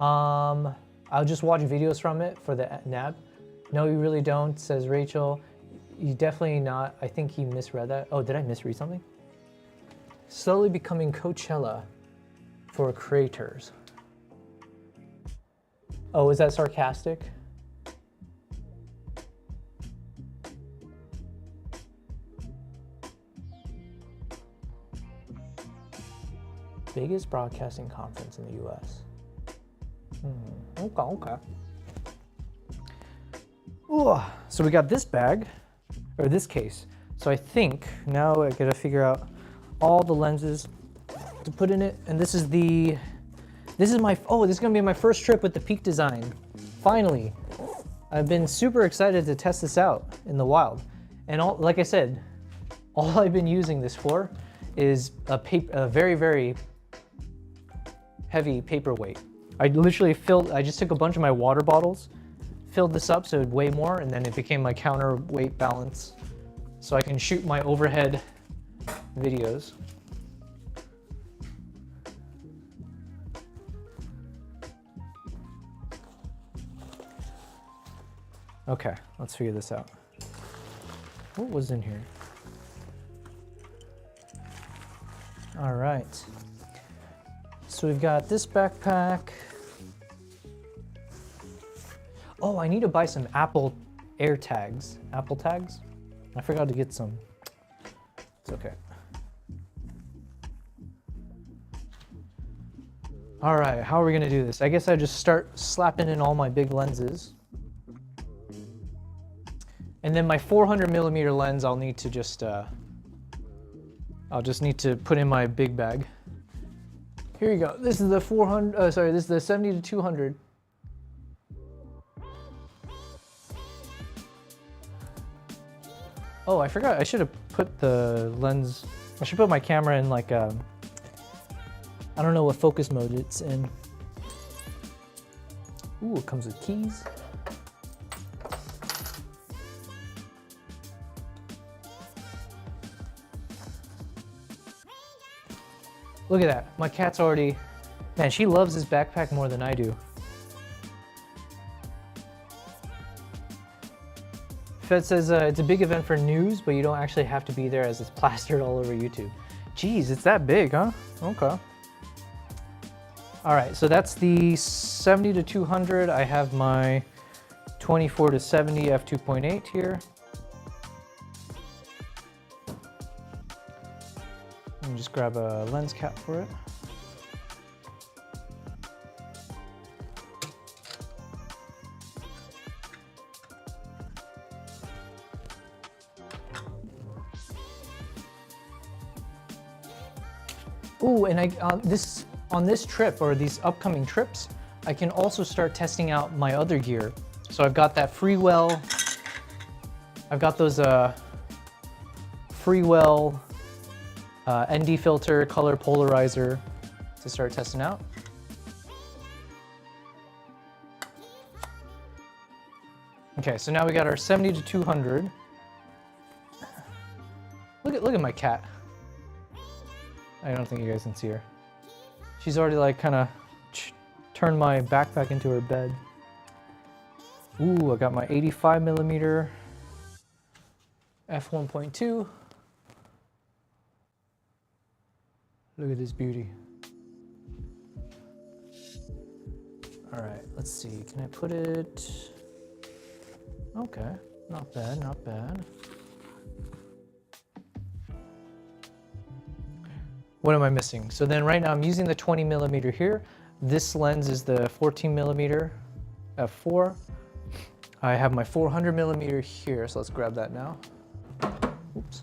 S1: I'll just watch videos from it for the NAB. No, you really don't, says Rachel. You definitely not. I think he misread that. Oh, did I misread something? Slowly becoming Coachella for creators. Oh, is that sarcastic? Biggest broadcasting conference in the US. Okay. Ooh, so we got this bag, or this case. So I think now I gotta figure out all the lenses to put in it. And this is gonna be my first trip with the Peak Design. Finally. I've been super excited to test this out in the wild. And like I said, all I've been using this for is a very, very heavy paperweight. I just took a bunch of my water bottles, filled this up so it'd weigh more, and then it became my counterweight balance so I can shoot my overhead videos. Okay, let's figure this out. What was in here? All right. So we've got this backpack. Oh, I need to buy some Apple Air tags. Apple tags? I forgot to get some. It's okay. All right, how are we gonna do this? I guess I just start slapping in all my big lenses. And then my 400mm lens, I'll just need to put in my big bag. Here you go. This is the this is the 70-200. Oh, I forgot. I should have put the lens. I should put my camera in like I don't know what focus mode it's in. Ooh, it comes with keys. Look at that. My cat's already... Man, she loves this backpack more than I do. Fed says it's a big event for news, but you don't actually have to be there as it's plastered all over YouTube. Jeez, it's that big, huh? Okay. All right, so that's the 70-200. I have my 24-70 f2.8 here. Let me just grab a lens cap for it. Ooh, and on this trip or these upcoming trips, I can also start testing out my other gear. So I've got that Freewell. I've got those Freewell ND filter color polarizer to start testing out. Okay, so now we got our 70-200. Look at my cat. I don't think you guys can see her. She's already like kind of turned my backpack into her bed. Ooh, I got my 85mm f1.2. Look at this beauty. All right, let's see. Can I put it? Okay, not bad, not bad. What am I missing? So then right now I'm using the 20mm here. This lens is the 14mm f4. I have my 400mm here, so let's grab that now. Oops.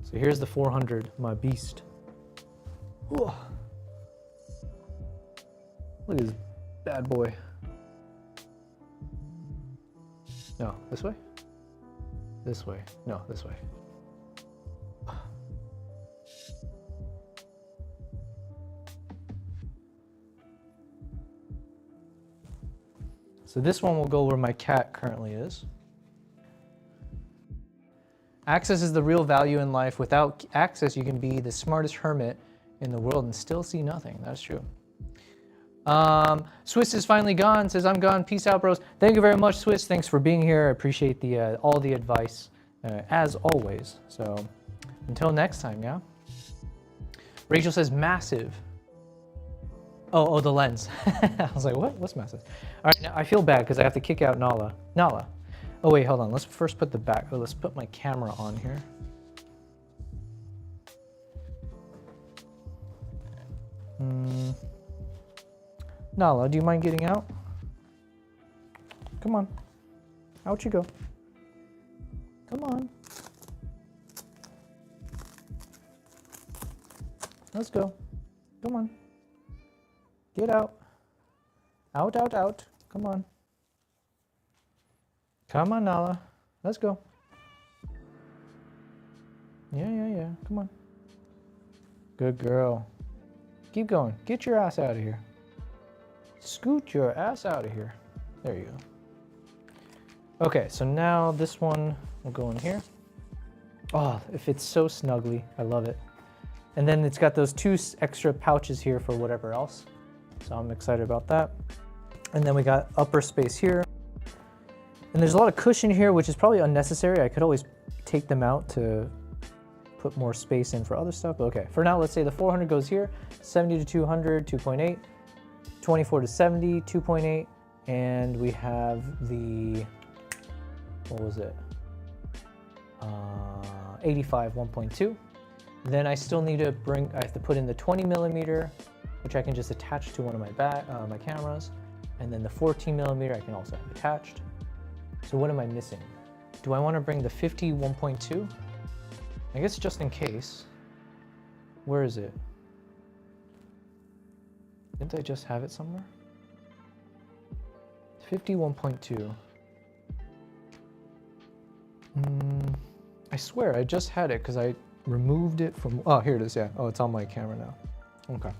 S1: So here's the 400, my beast. Whoa. Look at this bad boy. No, this way? This way. No, this way. So this one will go where my cat currently is. Access is the real value in life. Without access, you can be the smartest hermit in the world and still see nothing. That's true. Swiss is finally gone, says I'm gone. Peace out, bros. Thank you very much, Swiss. Thanks for being here. I appreciate the all the advice, as always. So until next time, yeah? Rachel says massive. Oh, the lens. I was like, what? What's massive? All right, now I feel bad because I have to kick out Nala. Nala. Oh wait, hold on. Let's first put the back. Oh, let's put my camera on here. Nala, do you mind getting out? Come on. Out you go. Come on. Let's go. Come on. Get out. Out, out, out. Come on. Come on, Nala. Let's go. Yeah. Come on. Good girl. Keep going. Get your ass out of here. Scoot your ass out of here. There you go. Okay, so now this one will go in here. Oh, it fits so snugly. I love it. And then it's got those two extra pouches here for whatever else. So I'm excited about that. And then we got upper space here. And there's a lot of cushion here, which is probably unnecessary. I could always take them out to put more space in for other stuff. But okay, for now, let's say the 400 goes here, 70 to 200, 2.8, 24 to 70, 2.8, and we have the, what was it? 85, 1.2. Then I still need to I have to put in the 20 millimeter, which I can just attach to one of my my cameras. And then the 14 millimeter I can also have attached. So what am I missing? Do I want to bring the 50 1.2? I guess just in case. Where is it? Didn't I just have it somewhere? 50 1.2. I swear I just had it because I removed it from, oh, here it is, yeah. Oh, it's on my camera now. Okay.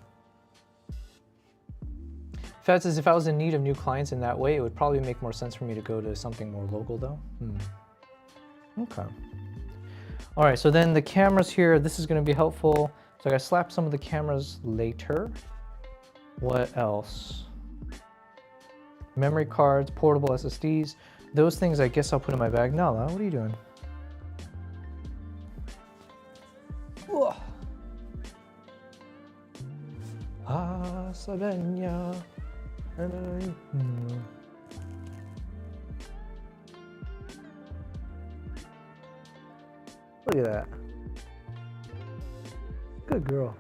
S1: Fed says if I was in need of new clients in that way, it would probably make more sense for me to go to something more local though. Okay. All right, so then the cameras here, this is gonna be helpful. So I gotta slap some of the cameras later. What else? Memory cards, portable SSDs. Those things I guess I'll put in my bag. Nala, what are you doing? Whoa. Sabenya. Look at that. Good girl.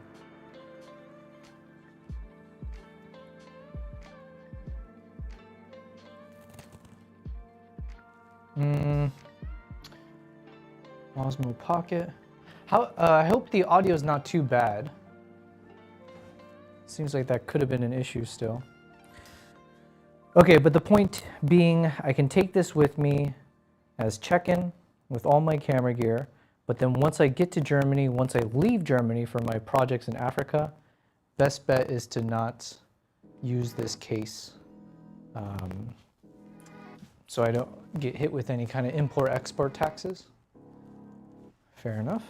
S1: Osmo Pocket. I hope the audio is not too bad. Seems like that could have been an issue still. Okay, but the point being, I can take this with me as check-in with all my camera gear, but then once I get to Germany, once I leave Germany for my projects in Africa, best bet is to not use this case so I don't get hit with any kind of import-export taxes. Fair enough.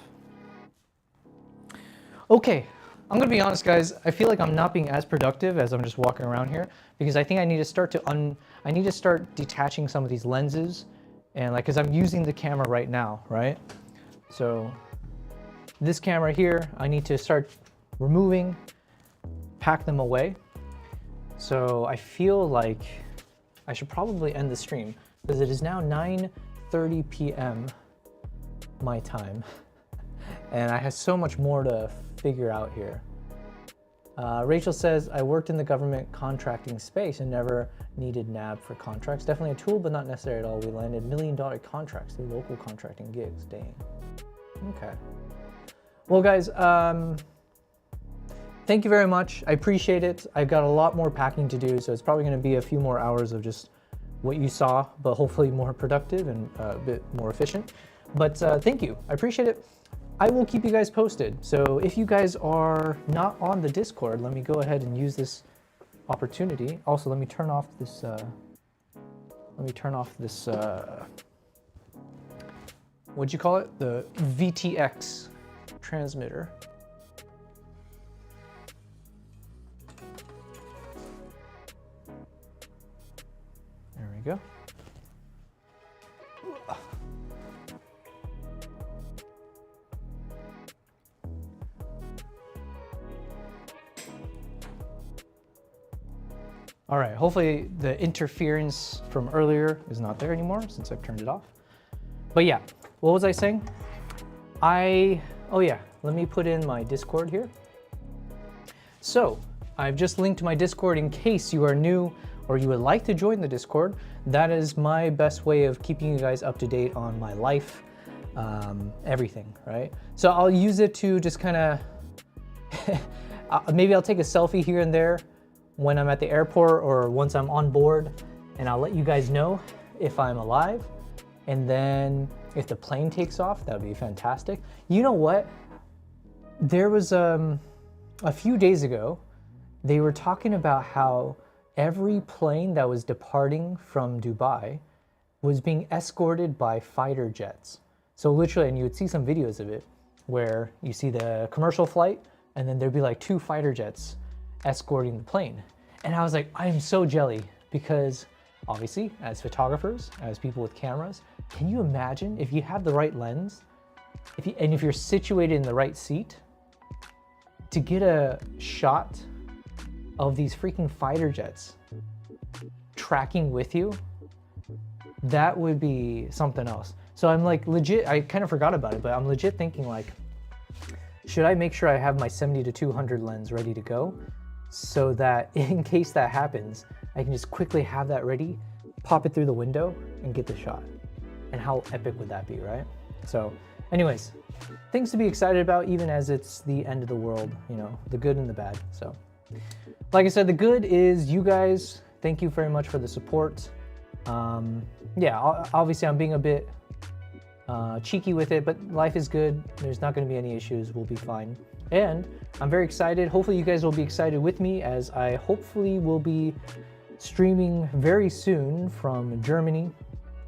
S1: Okay, I'm gonna be honest, guys. I feel like I'm not being as productive as I'm just walking around here because I think I need to start detaching some of these lenses, and like, cause I'm using the camera right now, right? So this camera here, I need to start removing, pack them away. So I feel like I should probably end the stream because it is now 9:30 p.m. my time. And I have so much more to figure out here. Rachel says, I worked in the government contracting space and never needed NAB for contracts. Definitely a tool, but not necessary at all. We landed $1 million contracts through local contracting gigs. Dang. Okay. Well, guys, thank you very much. I appreciate it. I've got a lot more packing to do, so it's probably going to be a few more hours of just what you saw, but hopefully more productive and a bit more efficient. But thank you. I appreciate it. I will keep you guys posted. So if you guys are not on the Discord, let me go ahead and use this opportunity. Also, let me turn off this. What'd you call it? The VTX transmitter. There we go. All right, hopefully the interference from earlier is not there anymore since I've turned it off. But yeah, what was I saying? Oh yeah, let me put in my Discord here. So I've just linked my Discord in case you are new or you would like to join the Discord. That is my best way of keeping you guys up to date on my life, everything, right? So I'll use it to just kind of, maybe I'll take a selfie here and there when I'm at the airport or once I'm on board, and I'll let you guys know if I'm alive. And then if the plane takes off, that would be fantastic. You know what? There was a few days ago, they were talking about how every plane that was departing from Dubai was being escorted by fighter jets. So literally, and you would see some videos of it where you see the commercial flight and then there'd be like 2 fighter jets escorting the plane. And I was like, I am so jelly because obviously as photographers, as people with cameras, can you imagine if you have the right lens, if you're situated in the right seat, to get a shot of these freaking fighter jets tracking with you? That would be something else. So I'm like legit, I kind of forgot about it, but I'm legit thinking like, should I make sure I have my 70 to 200 lens ready to go so that in case that happens, I can just quickly have that ready, pop it through the window and get the shot. And how epic would that be, right? So anyways, things to be excited about even as it's the end of the world, you know, the good and the bad. So like I said, the good is you guys, thank you very much for the support. Yeah, obviously I'm being a bit cheeky with it, but life is good. There's not going to be any issues. We'll be fine. And I'm very excited. Hopefully you guys will be excited with me as I hopefully will be streaming very soon from Germany,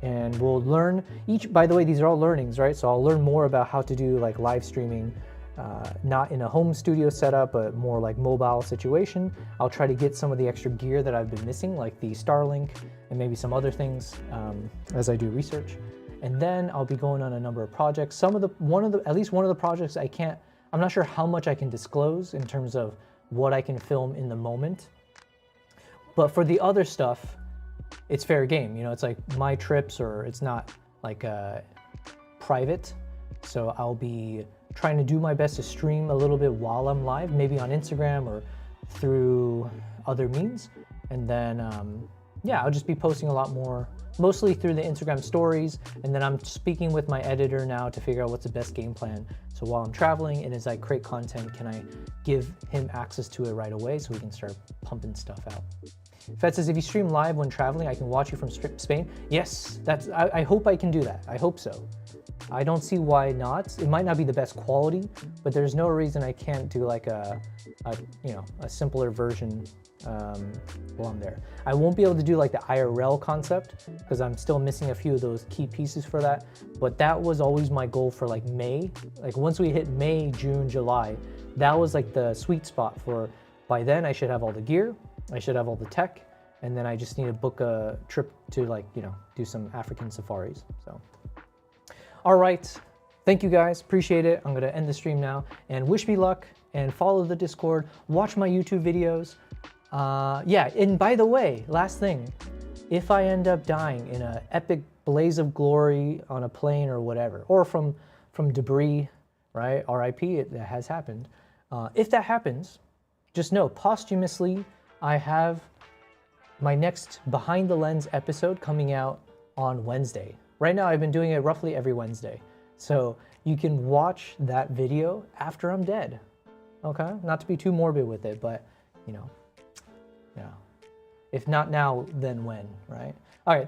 S1: and we'll learn by the way, these are all learnings, right? So I'll learn more about how to do like live streaming, not in a home studio setup, but more like mobile situation. I'll try to get some of the extra gear that I've been missing, like the Starlink and maybe some other things as I do research. And then I'll be going on a number of projects. At least one of the projects I'm not sure how much I can disclose in terms of what I can film in the moment. But for the other stuff, it's fair game. You know, it's like my trips, or it's not like private. So I'll be trying to do my best to stream a little bit while I'm live, maybe on Instagram or through other means. And then, yeah, I'll just be posting a lot more, mostly through the Instagram stories. And then I'm speaking with my editor now to figure out what's the best game plan. So while I'm traveling and as I create content, can I give him access to it right away so we can start pumping stuff out? Fed says, if you stream live when traveling, I can watch you from Spain. Yes, I hope I can do that. I hope so. I don't see why not. It might not be the best quality, but there's no reason I can't do like a simpler version while I'm there. I won't be able to do like the IRL concept because I'm still missing a few of those key pieces for that. But that was always my goal for like May. Like once we hit May, June, July, that was like the sweet spot for, by then I should have all the gear, I should have all the tech, and then I just need to book a trip to like, do some African safaris. So, all right. Thank you guys, appreciate it. I'm gonna end the stream now and wish me luck and follow the Discord, watch my YouTube videos. Yeah, and by the way, last thing, if I end up dying in an epic blaze of glory on a plane or whatever, or from debris, right, RIP, that has happened. If that happens, just know posthumously, I have my next Behind the Lens episode coming out on Wednesday. Right now, I've been doing it roughly every Wednesday. So you can watch that video after I'm dead. okay? Not to be too morbid with it, but, you know, yeah. If not now, then when, right? All right.